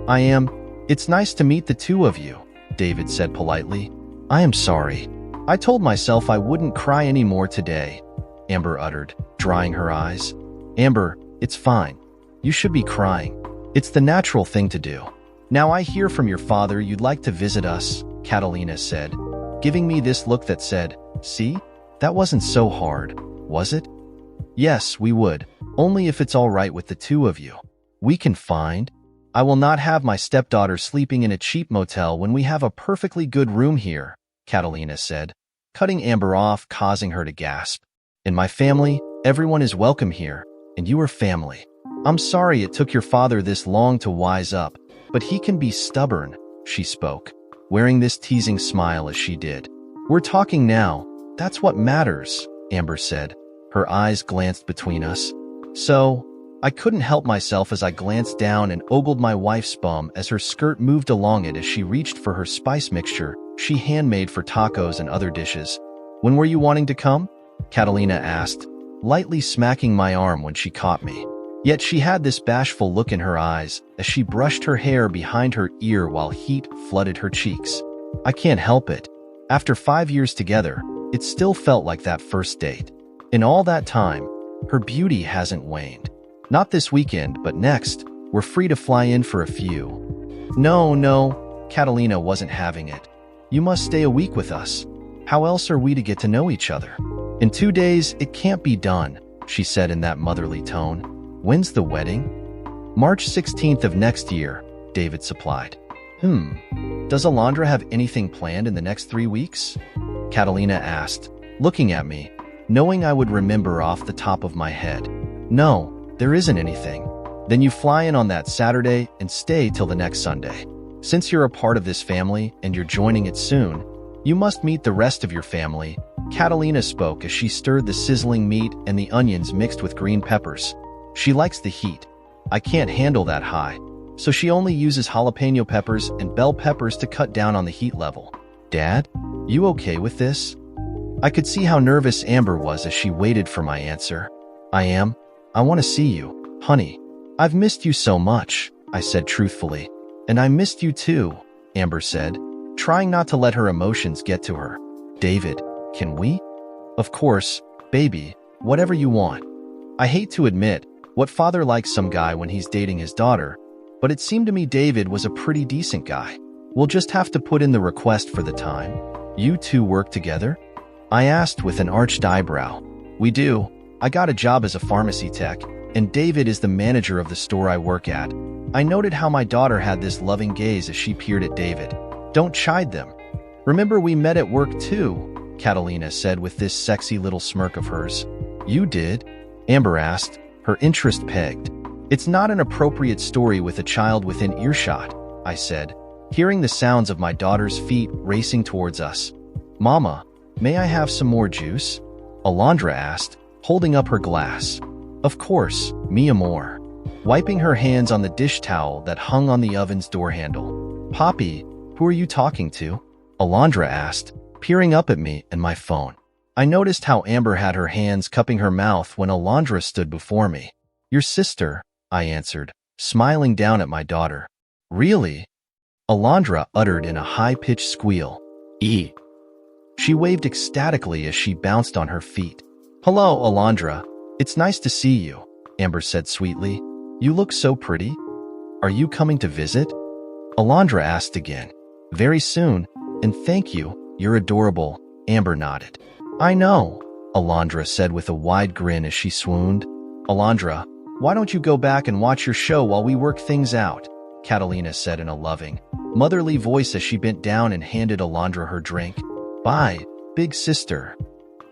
"I am. It's nice to meet the two of you," David said politely. "I am sorry. I told myself I wouldn't cry anymore today," Amber uttered, drying her eyes. "Amber, it's fine. You should be crying. It's the natural thing to do." Now I hear from your father you'd like to visit us, Catalina said, giving me this look that said, see, that wasn't so hard, was it? Yes, we would, only if it's all right with the two of you. We can find. I will not have my stepdaughter sleeping in a cheap motel when we have a perfectly good room here, Catalina said, cutting Amber off, causing her to gasp. In my family, everyone is welcome here, and you are family. I'm sorry it took your father this long to wise up, but he can be stubborn, she spoke, wearing this teasing smile as she did. We're talking now. That's what matters, Amber said. Her eyes glanced between us. So, I couldn't help myself as I glanced down and ogled my wife's bum as her skirt moved along it as she reached for her spice mixture she handmade for tacos and other dishes. When were you wanting to come? Catalina asked, lightly smacking my arm when she caught me. Yet she had this bashful look in her eyes as she brushed her hair behind her ear while heat flooded her cheeks. I can't help it. After 5 years together, it still felt like that first date. In all that time, her beauty hasn't waned. Not this weekend, but next, we're free to fly in for a few. No, Catalina wasn't having it. You must stay a week with us. How else are we to get to know each other? In 2 days, it can't be done, she said in that motherly tone. When's the wedding? March 16th of next year, David supplied. Does Alondra have anything planned in the next 3 weeks? Catalina asked, looking at me, knowing I would remember off the top of my head. No, there isn't anything. Then you fly in on that Saturday and stay till the next Sunday. Since you're a part of this family and you're joining it soon, you must meet the rest of your family, Catalina spoke as she stirred the sizzling meat and the onions mixed with green peppers. She likes the heat. I can't handle that high, so she only uses jalapeno peppers and bell peppers to cut down on the heat level. Dad, you okay with this? I could see how nervous Amber was as she waited for my answer. I am. I want to see you, honey. I've missed you so much, I said truthfully. And I missed you too, Amber said, trying not to let her emotions get to her. David, can we? Of course, baby, whatever you want. I hate to admit, what father likes some guy when he's dating his daughter, but it seemed to me David was a pretty decent guy. We'll just have to put in the request for the time. You two work together? I asked with an arched eyebrow. We do. I got a job as a pharmacy tech, and David is the manager of the store I work at. I noted how my daughter had this loving gaze as she peered at David. Don't chide them. Remember we met at work too, Catalina said with this sexy little smirk of hers. You did? Amber asked, her interest pegged. It's not an appropriate story with a child within earshot, I said, hearing the sounds of my daughter's feet racing towards us. Mama, may I have some more juice? Alondra asked, holding up her glass. Of course, mi amor. Wiping her hands on the dish towel that hung on the oven's door handle. Poppy, who are you talking to? Alondra asked, peering up at me and my phone. I noticed how Amber had her hands cupping her mouth when Alondra stood before me. Your sister, I answered, smiling down at my daughter. Really? Alondra uttered in a high-pitched squeal. E. She waved ecstatically as she bounced on her feet. Hello, Alondra. It's nice to see you, Amber said sweetly. You look so pretty. Are you coming to visit? Alondra asked again. Very soon, and thank you, you're adorable, Amber nodded. I know, Alondra said with a wide grin as she swooned. Alondra, why don't you go back and watch your show while we work things out? Catalina said in a loving, motherly voice as she bent down and handed Alondra her drink. Bye, big sister.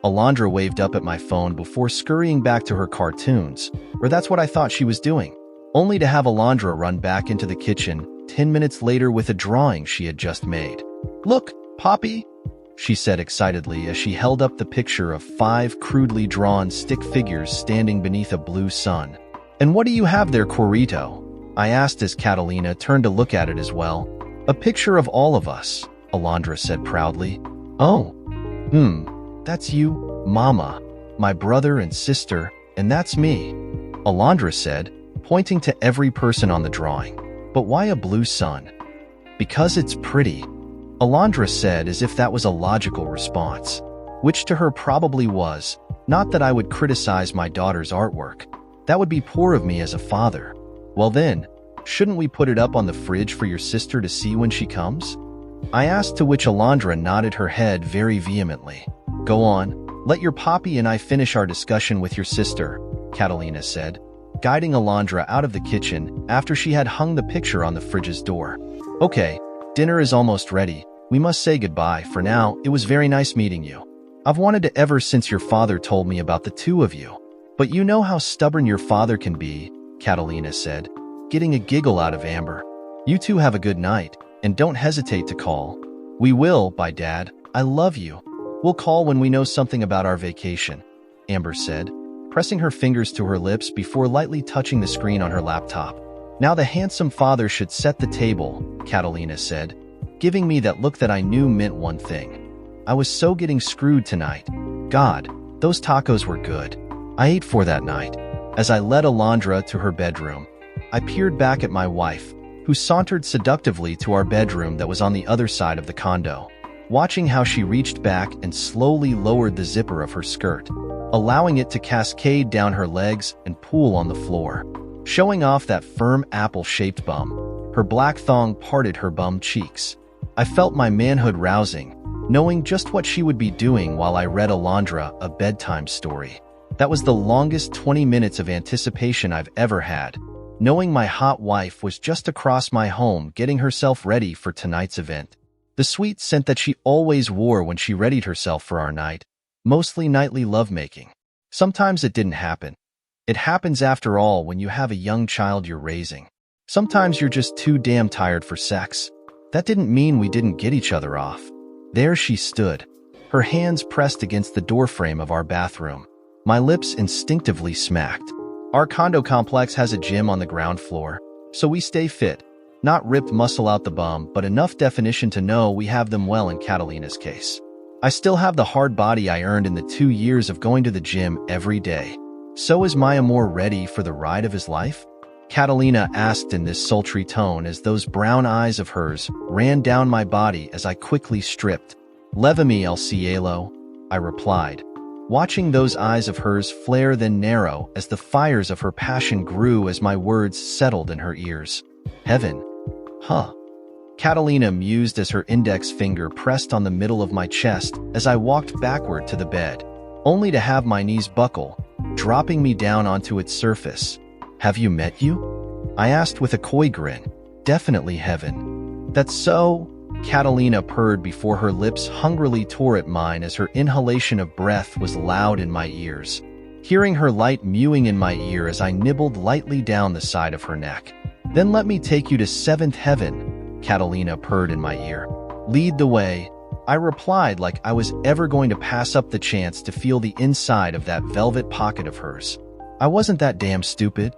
Alondra waved up at my phone before scurrying back to her cartoons, or that's what I thought she was doing, only to have Alondra run back into the kitchen 10 minutes later with a drawing she had just made. Look, Poppy, she said excitedly as she held up the picture of 5 crudely drawn stick figures standing beneath a blue sun. And what do you have there, Corito? I asked as Catalina turned to look at it as well. A picture of all of us, Alondra said proudly. Oh, that's you, Mama, my brother and sister, and that's me, Alondra said, pointing to every person on the drawing. But why a blue sun? Because it's pretty, Alondra said as if that was a logical response, which to her probably was. Not that I would criticize my daughter's artwork. That would be poor of me as a father. Well then, Shouldn't we put it up on the fridge for your sister to see when she comes? I asked, to which Alondra nodded her head very vehemently. Go on, let your poppy and I finish our discussion with your sister, Catalina said, guiding Alondra out of the kitchen after she had hung the picture on the fridge's door. Okay, dinner is almost ready. We must say goodbye for now. It was very nice meeting you. I've wanted to ever since your father told me about the two of you. But you know how stubborn your father can be, Catalina said, getting a giggle out of Amber. You two have a good night, and don't hesitate to call. We will, by Dad. I love you. We'll call when we know something about our vacation, Amber said, pressing her fingers to her lips before lightly touching the screen on her laptop. Now the handsome father should set the table, Catalina said, giving me that look that I knew meant one thing. I was so getting screwed tonight. God, those tacos were good. I ate four that night. As I led Alondra to her bedroom, I peered back at my wife, who sauntered seductively to our bedroom that was on the other side of the condo, watching how she reached back and slowly lowered the zipper of her skirt, allowing it to cascade down her legs and pool on the floor, showing off that firm apple-shaped bum. Her black thong parted her bum cheeks. I felt my manhood rousing, knowing just what she would be doing while I read Alondra a bedtime story. That was the longest 20 minutes of anticipation I've ever had, knowing my hot wife was just across my home getting herself ready for tonight's event. The sweet scent that she always wore when she readied herself for our night, mostly nightly lovemaking. Sometimes it didn't happen. It happens after all when you have a young child you're raising. Sometimes you're just too damn tired for sex. That didn't mean we didn't get each other off. There she stood, her hands pressed against the doorframe of our bathroom. My lips instinctively smacked. Our condo complex has a gym on the ground floor, so we stay fit. Not ripped muscle out the bum, but enough definition to know we have them well in Catalina's case. I still have the hard body I earned in the 2 years of going to the gym every day. So is my amour ready for the ride of his life? Catalina asked in this sultry tone as those brown eyes of hers ran down my body as I quickly stripped. Levami el cielo, I replied, watching those eyes of hers flare then narrow as the fires of her passion grew as my words settled in her ears. Heaven? Huh. Catalina mused as her index finger pressed on the middle of my chest as I walked backward to the bed, only to have my knees buckle, dropping me down onto its surface. Have you met you? I asked with a coy grin. Definitely heaven. That's so, Catalina purred before her lips hungrily tore at mine as her inhalation of breath was loud in my ears, hearing her light mewing in my ear as I nibbled lightly down the side of her neck. Then let me take you to seventh heaven, Catalina purred in my ear. Lead the way, I replied like I was ever going to pass up the chance to feel the inside of that velvet pocket of hers. I wasn't that damn stupid.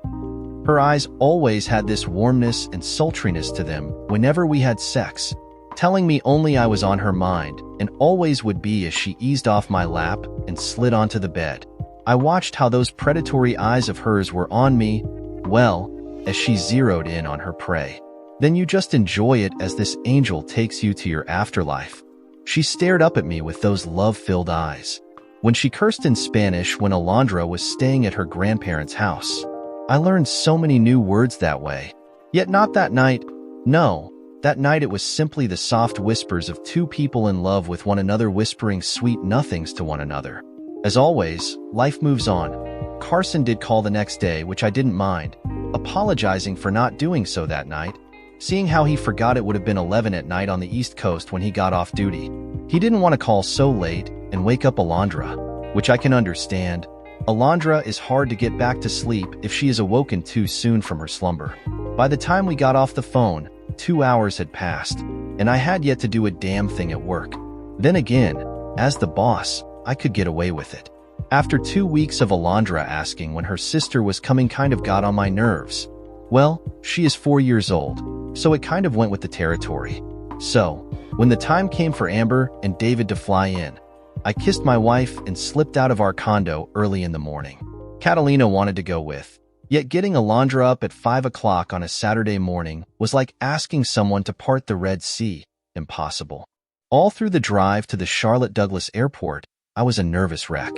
Her eyes always had this warmness and sultriness to them whenever we had sex, telling me only I was on her mind and always would be as she eased off my lap and slid onto the bed. I watched how those predatory eyes of hers were on me, well, as she zeroed in on her prey. Then you just enjoy it as this angel takes you to your afterlife. She stared up at me with those love-filled eyes. When she cursed in Spanish when Alondra was staying at her grandparents' house. I learned so many new words that way. Yet not that night. No, that night it was simply the soft whispers of two people in love with one another whispering sweet nothings to one another. As always, life moves on. Carson did call the next day, which I didn't mind, apologizing for not doing so that night, seeing how he forgot it would have been 11 at night on the East Coast when he got off duty. He didn't want to call so late and wake up Alondra, which I can understand. Alondra is hard to get back to sleep if she is awoken too soon from her slumber. By the time we got off the phone, 2 hours had passed, and I had yet to do a damn thing at work. Then again, as the boss, I could get away with it. After 2 weeks of Alondra asking when her sister was coming kind of got on my nerves. Well, she is 4 years old, so it kind of went with the territory. So, when the time came for Amber and David to fly in, I kissed my wife and slipped out of our condo early in the morning. Catalina wanted to go with, yet getting Alondra up at 5 o'clock on a Saturday morning was like asking someone to part the Red Sea. Impossible. All through the drive to the Charlotte Douglas Airport, I was a nervous wreck.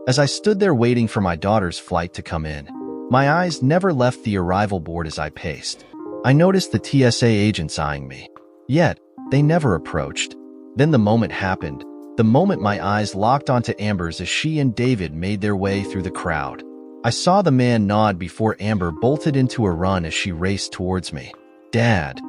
As I stood there waiting for my daughter's flight to come in, my eyes never left the arrival board as I paced. I noticed the TSA agents eyeing me. Yet, they never approached. Then the moment happened. The moment my eyes locked onto Amber's as she and David made their way through the crowd. I saw the man nod before Amber bolted into a run as she raced towards me. "Dad!"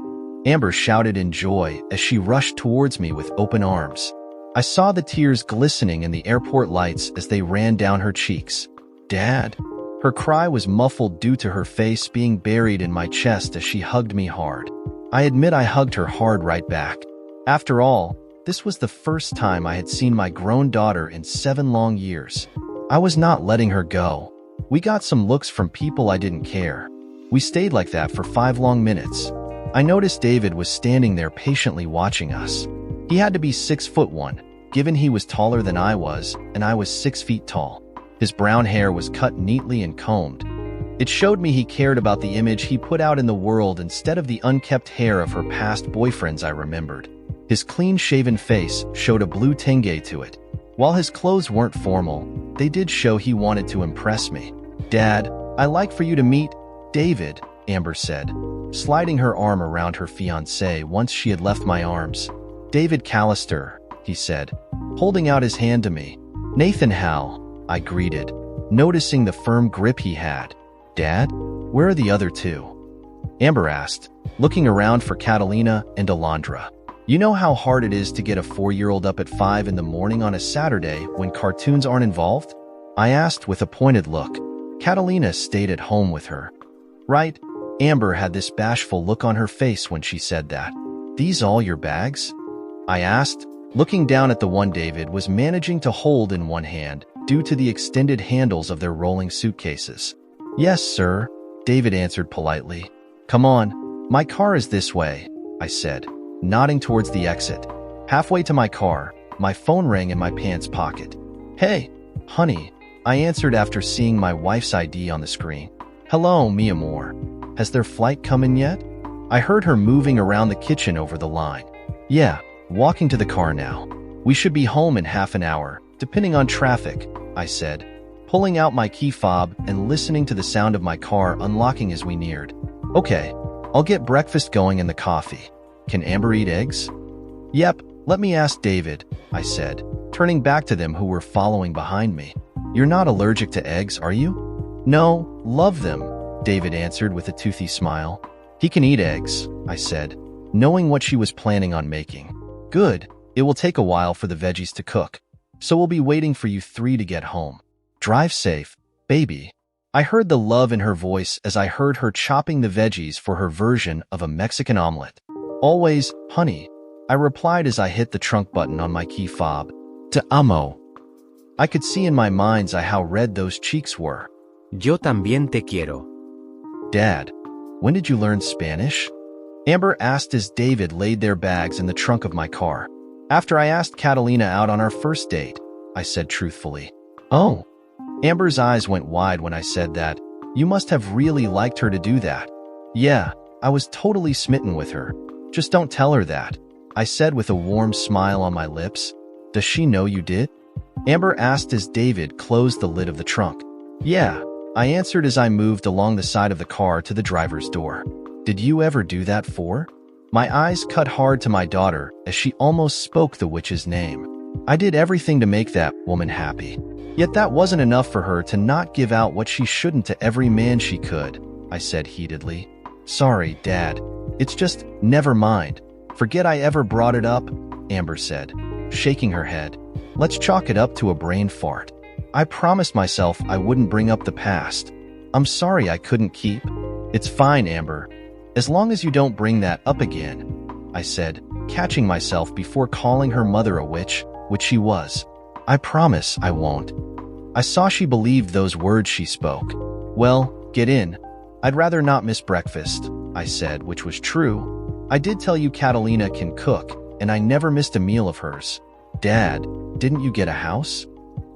Amber shouted in joy as she rushed towards me with open arms. I saw the tears glistening in the airport lights as they ran down her cheeks. "Dad!" Her cry was muffled due to her face being buried in my chest as she hugged me hard. I admit I hugged her hard right back. After all, this was the first time I had seen my grown daughter in 7 long years. I was not letting her go. We got some looks from people I didn't care. We stayed like that for 5 long minutes. I noticed David was standing there patiently watching us. He had to be 6'1", given he was taller than I was, and I was 6 feet tall. His brown hair was cut neatly and combed. It showed me he cared about the image he put out in the world instead of the unkempt hair of her past boyfriends I remembered. His clean-shaven face showed a blue tinge to it. While his clothes weren't formal, they did show he wanted to impress me. "Dad, I'd like for you to meet David," Amber said, sliding her arm around her fiancé once she had left my arms. "David Callister," he said, holding out his hand to me. "Nathan Howe," I greeted, noticing the firm grip he had. "Dad, where are the other 2? Amber asked, looking around for Catalina and Alondra. "You know how hard it is to get a 4-year-old up at 5 in the morning on a Saturday when cartoons aren't involved?" I asked with a pointed look. Catalina stayed at home with her. "Right." Amber had this bashful look on her face when she said that. "These all your bags?" I asked, looking down at the one David was managing to hold in one hand due to the extended handles of their rolling suitcases. "Yes, sir," David answered politely. "Come on, my car is this way," I said, nodding towards the exit. Halfway to my car, my phone rang in my pants pocket. "Hey, honey," I answered after seeing my wife's ID on the screen. "Hello, mi amor. Has their flight come in yet?" I heard her moving around the kitchen over the line. "Yeah, walking to the car now. We should be home in half an hour, depending on traffic," I said, pulling out my key fob and listening to the sound of my car unlocking as we neared. "Okay, I'll get breakfast going and the coffee. Can Amber eat eggs?" "Yep, let me ask David," I said, turning back to them who were following behind me. "You're not allergic to eggs, are you?" "No, love them," David answered with a toothy smile. "He can eat eggs," I said, knowing what she was planning on making. "Good, it will take a while for the veggies to cook, so we'll be waiting for you 3 to get home. Drive safe, baby." I heard the love in her voice as I heard her chopping the veggies for her version of a Mexican omelet. "Always, honey," I replied as I hit the trunk button on my key fob. "Te amo." I could see in my mind's eye how red those cheeks were. Yo también te quiero. "Dad, when did you learn Spanish?" Amber asked as David laid their bags in the trunk of my car. "After I asked Catalina out on our first date," I said truthfully. "Oh." Amber's eyes went wide when I said that. "You must have really liked her to do that." "Yeah, I was totally smitten with her. Just don't tell her that," I said with a warm smile on my lips. "Does she know you did?" Amber asked as David closed the lid of the trunk. "Yeah," I answered as I moved along the side of the car to the driver's door. "Did you ever do that for?" My eyes cut hard to my daughter as she almost spoke the witch's name. I did everything to make that woman happy. Yet that wasn't enough for her to not give out what she shouldn't to every man she could, I said heatedly. "Sorry, Dad. It's just, never mind. Forget I ever brought it up," Amber said, shaking her head. "Let's chalk it up to a brain fart. I promised myself I wouldn't bring up the past. I'm sorry I couldn't keep." "It's fine, Amber. As long as you don't bring that up again," I said, catching myself before calling her mother a witch, which she was. "I promise I won't." I saw she believed those words she spoke. "Well, get in. I'd rather not miss breakfast," I said, which was true. I did tell you Catalina can cook, and I never missed a meal of hers. "Dad, didn't you get a house?"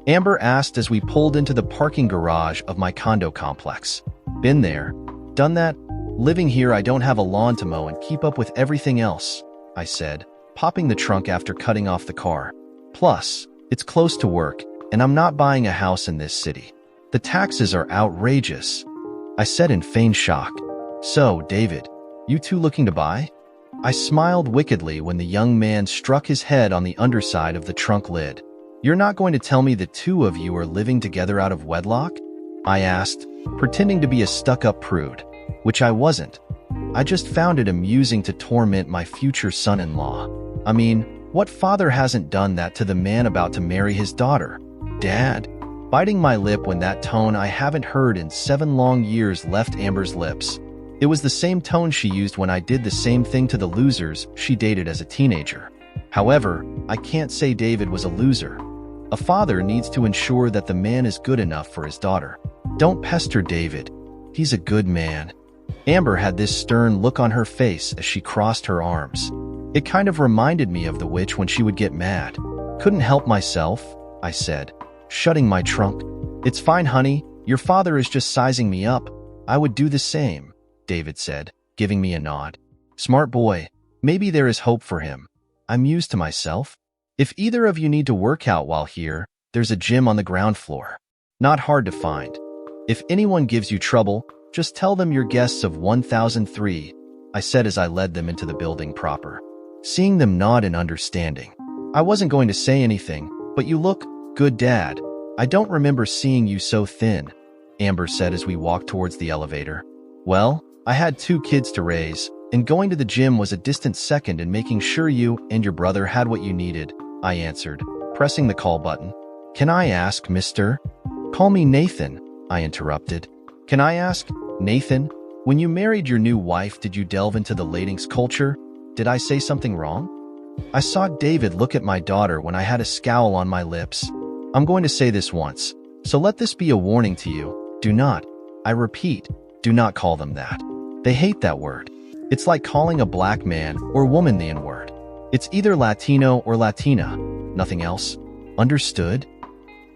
Amber asked as we pulled into the parking garage of my condo complex. "Been there. Done that. Living here, I don't have a lawn to mow and keep up with everything else," I said, popping the trunk after cutting off the car. "Plus, it's close to work, and I'm not buying a house in this city. The taxes are outrageous," I said in feigned shock. "So, David, You two looking to buy? I smiled wickedly when the young man struck his head on the underside of the trunk lid. You're not going to tell me the two of you are living together out of wedlock? I asked, pretending to be a stuck-up prude, which I wasn't. I just found it amusing to torment my future son-in-law. I mean, what father hasn't done that to the man about to marry his daughter? Dad? Biting my lip when that tone I haven't heard in 7 long years left Amber's lips. It was the same tone she used when I did the same thing to the losers she dated as a teenager. However, I can't say David was a loser. A father needs to ensure that the man is good enough for his daughter. Don't pester David. He's a good man. Amber had this stern look on her face as she crossed her arms. It kind of reminded me of the witch when she would get mad. Couldn't help myself, I said, shutting my trunk. It's fine, honey. Your father is just sizing me up. I would do the same, David said, giving me a nod. Smart boy. Maybe there is hope for him. I mused to myself. If either of you need to work out while here, there's a gym on the ground floor. Not hard to find. If anyone gives you trouble, just tell them you're guests of 1003, I said as I led them into the building proper. Seeing them nod in understanding. I wasn't going to say anything, but you look good, Dad. I don't remember seeing you so thin, Amber said as we walked towards the elevator. Well, I had 2 kids to raise, and going to the gym was a distant second in making sure you and your brother had what you needed, I answered, pressing the call button. Can I ask, Mr.? Call me Nathan, I interrupted. Can I ask, Nathan, when you married your new wife, did you delve into the Latinx culture? Did I say something wrong? I saw David look at my daughter when I had a scowl on my lips. I'm going to say this once, so let this be a warning to you. Do not, I repeat, do not call them that. They hate that word. It's like calling a black man or woman the N-word. It's either Latino or Latina, nothing else. Understood?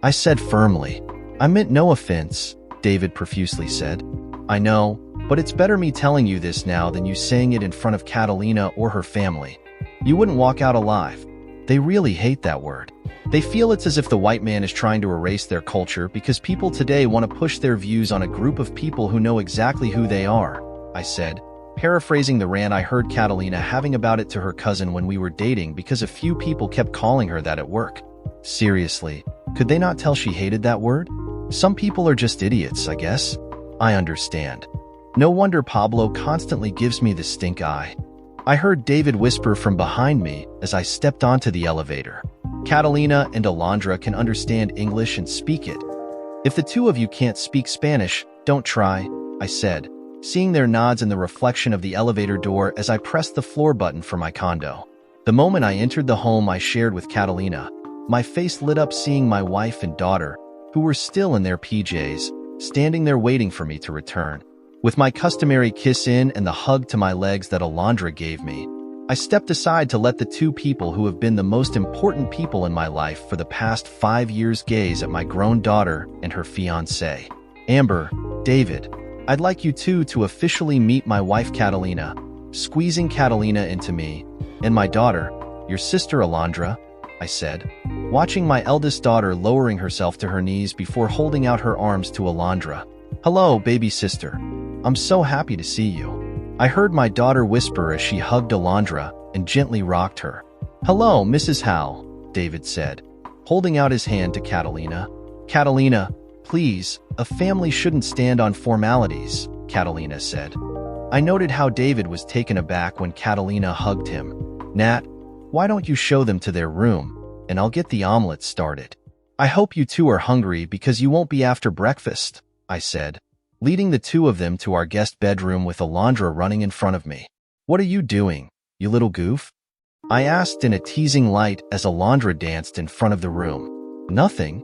I said firmly. I meant no offense, David profusely said. I know, but it's better me telling you this now than you saying it in front of Catalina or her family. You wouldn't walk out alive. They really hate that word. They feel it's as if the white man is trying to erase their culture because people today want to push their views on a group of people who know exactly who they are, I said, paraphrasing the rant I heard Catalina having about it to her cousin when we were dating because a few people kept calling her that at work. Seriously, could they not tell she hated that word? Some people are just idiots, I guess. I understand. No wonder Pablo constantly gives me the stink eye. I heard David whisper from behind me as I stepped onto the elevator. Catalina and Alondra can understand English and speak it. If the two of you can't speak Spanish, don't try, I said, seeing their nods in the reflection of the elevator door as I pressed the floor button for my condo. The moment I entered the home I shared with Catalina, my face lit up seeing my wife and daughter, who were still in their PJs, standing there waiting for me to return. With my customary kiss in and the hug to my legs that Alondra gave me, I stepped aside to let the 2 people who have been the most important people in my life for the past 5 years gaze at my grown daughter and her fiancé. Amber, David, I'd like you two to officially meet my wife Catalina, squeezing Catalina into me, and my daughter, your sister Alondra, I said, watching my eldest daughter lowering herself to her knees before holding out her arms to Alondra. Hello, baby sister. I'm so happy to see you. I heard my daughter whisper as she hugged Alondra and gently rocked her. Hello, Mrs. Howe, David said, holding out his hand to Catalina. Catalina, please, a family shouldn't stand on formalities, Catalina said. I noted how David was taken aback when Catalina hugged him. Nat, why don't you show them to their room, and I'll get the omelet started. I hope you two are hungry because you won't be after breakfast, I said, leading the 2 of them to our guest bedroom with Alondra running in front of me. What are you doing, you little goof? I asked in a teasing light as Alondra danced in front of the room. Nothing.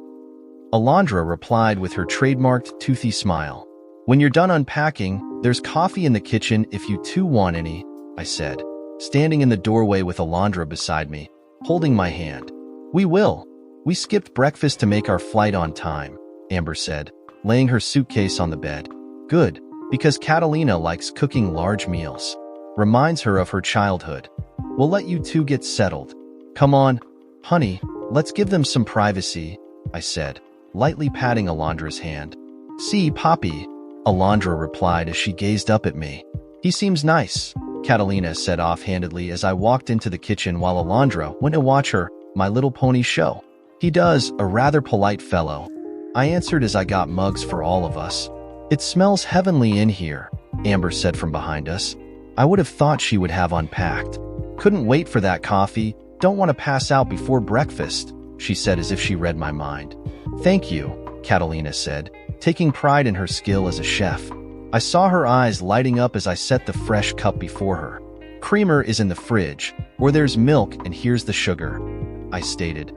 Alondra replied with her trademarked toothy smile. When you're done unpacking, there's coffee in the kitchen if you two want any, I said, standing in the doorway with Alondra beside me, holding my hand. We will. We skipped breakfast to make our flight on time, Amber said, laying her suitcase on the bed. Good, because Catalina likes cooking large meals. Reminds her of her childhood. We'll let you two get settled. Come on, honey, let's give them some privacy, I said, lightly patting Alondra's hand. See, Poppy, Alondra replied as she gazed up at me. He seems nice, Catalina said offhandedly as I walked into the kitchen while Alondra went to watch her My Little Pony show. He does, a rather polite fellow, I answered as I got mugs for all of us. It smells heavenly in here, Amber said from behind us. I would have thought she would have unpacked. Couldn't wait for that coffee. Don't want to pass out before breakfast, she said as if she read my mind. Thank you, Catalina said, taking pride in her skill as a chef. I saw her eyes lighting up as I set the fresh cup before her. Creamer is in the fridge, or there's milk and here's the sugar, I stated.